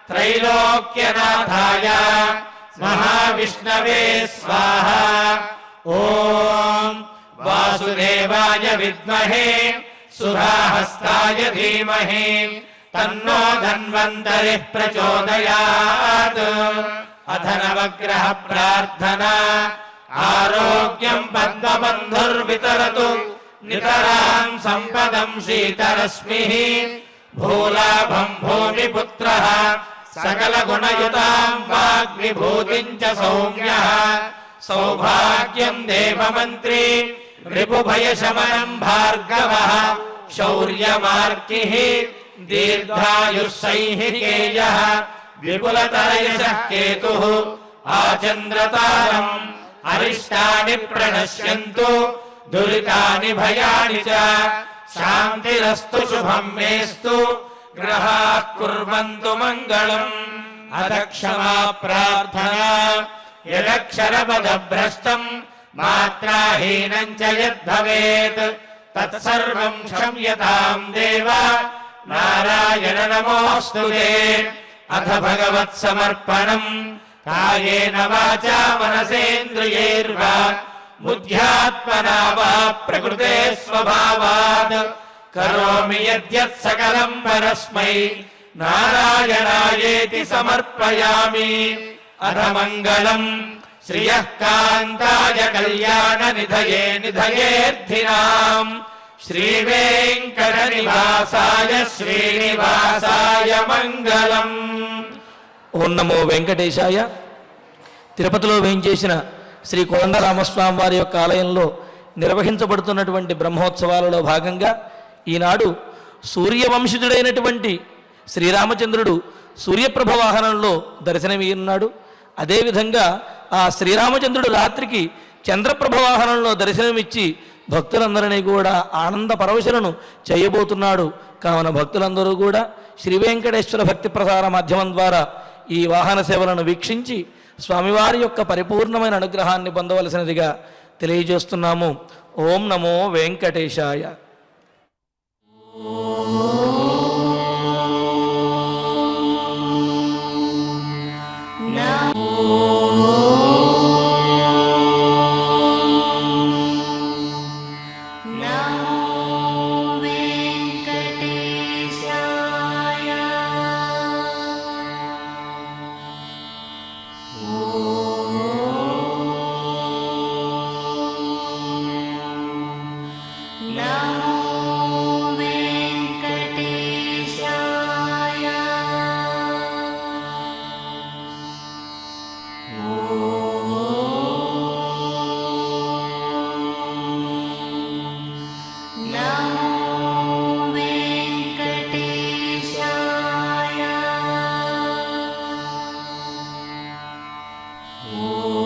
त्रैलोक्यनाथाय महाविष्णवे स्वाहा। ॐ वासुदेवाय विद्महे सुराहस्ताय धीमहि तन्नो धन्वन्तरिः प्रचोदयात्। अथ नवग्रह प्रार्थना आरोग्यं पद्मबन्धुर्वितरतु नितरां सम्पदं शीतरश्मिः भूलाभं भूमिपुत्रः सकलगुणयुतां वाग्विभूतिं च सौम्यः सौभाग्यं देवमन्त्री रिपुभयशमनं भार्गवः शौर्यमार्किः दीर्घायुः सैहिकेयः विपुलतरयसः केतुः आचन्द्रतारम् अरिष्टानि प्रणश्यन्तु दुरितानि भयानि च शान्तिरस्तु शुभं मेस्तु ग्रहाः कुर्वन्तु मङ्गलम् अथ क्षमा प्रार्थना यदक्षरपदभ्रष्टम् मात्राहीनम् च यद्भवेत् तत्सर्वम् क्षम्यताम् देव नारायण नमोऽस्तु ते अथ भगवत्समर्पणम् कायेन वाचा मनसेन्द्रियैर्वा बुद्ध्यात्मना वा प्रकृते स्वभावात् करोमि यद्यत् सकलम् परस्मै नारायणायेति समर्पयामि अथ मङ्गलम् श्रियः कान्ताय कल्याण निधये निधयेऽर्थिनाम् श्रीवेङ्कटनिवासाय श्रीनिवासाय मङ्गलम्
ఓం నమో వెంకటేశాయ. తిరుపతిలో వేయించేసిన శ్రీ కోదండరామస్వామి వారి యొక్క ఆలయంలో నిర్వహించబడుతున్నటువంటి బ్రహ్మోత్సవాలలో భాగంగా ఈనాడు సూర్యవంశజుడైనటువంటి శ్రీరామచంద్రుడు సూర్యప్రభ వాహనంలో దర్శనమిస్తున్నాడు. అదేవిధంగా ఆ శ్రీరామచంద్రుడు రాత్రికి చంద్రప్రభ వాహనంలో దర్శనమిచ్చి భక్తులందరినీ కూడా ఆనంద పరవశులను చేయబోతున్నాడు. కావున భక్తులందరూ కూడా శ్రీ వెంకటేశ్వర భక్తి ప్రసార మాధ్యమం ద్వారా ఈ వాహన సేవలను వీక్షించి స్వామివారి యొక్క పరిపూర్ణమైన అనుగ్రహాన్ని పొందవలసినదిగా తెలియజేస్తున్నాము. ఓం నమో వెంకటేశాయ.
Oh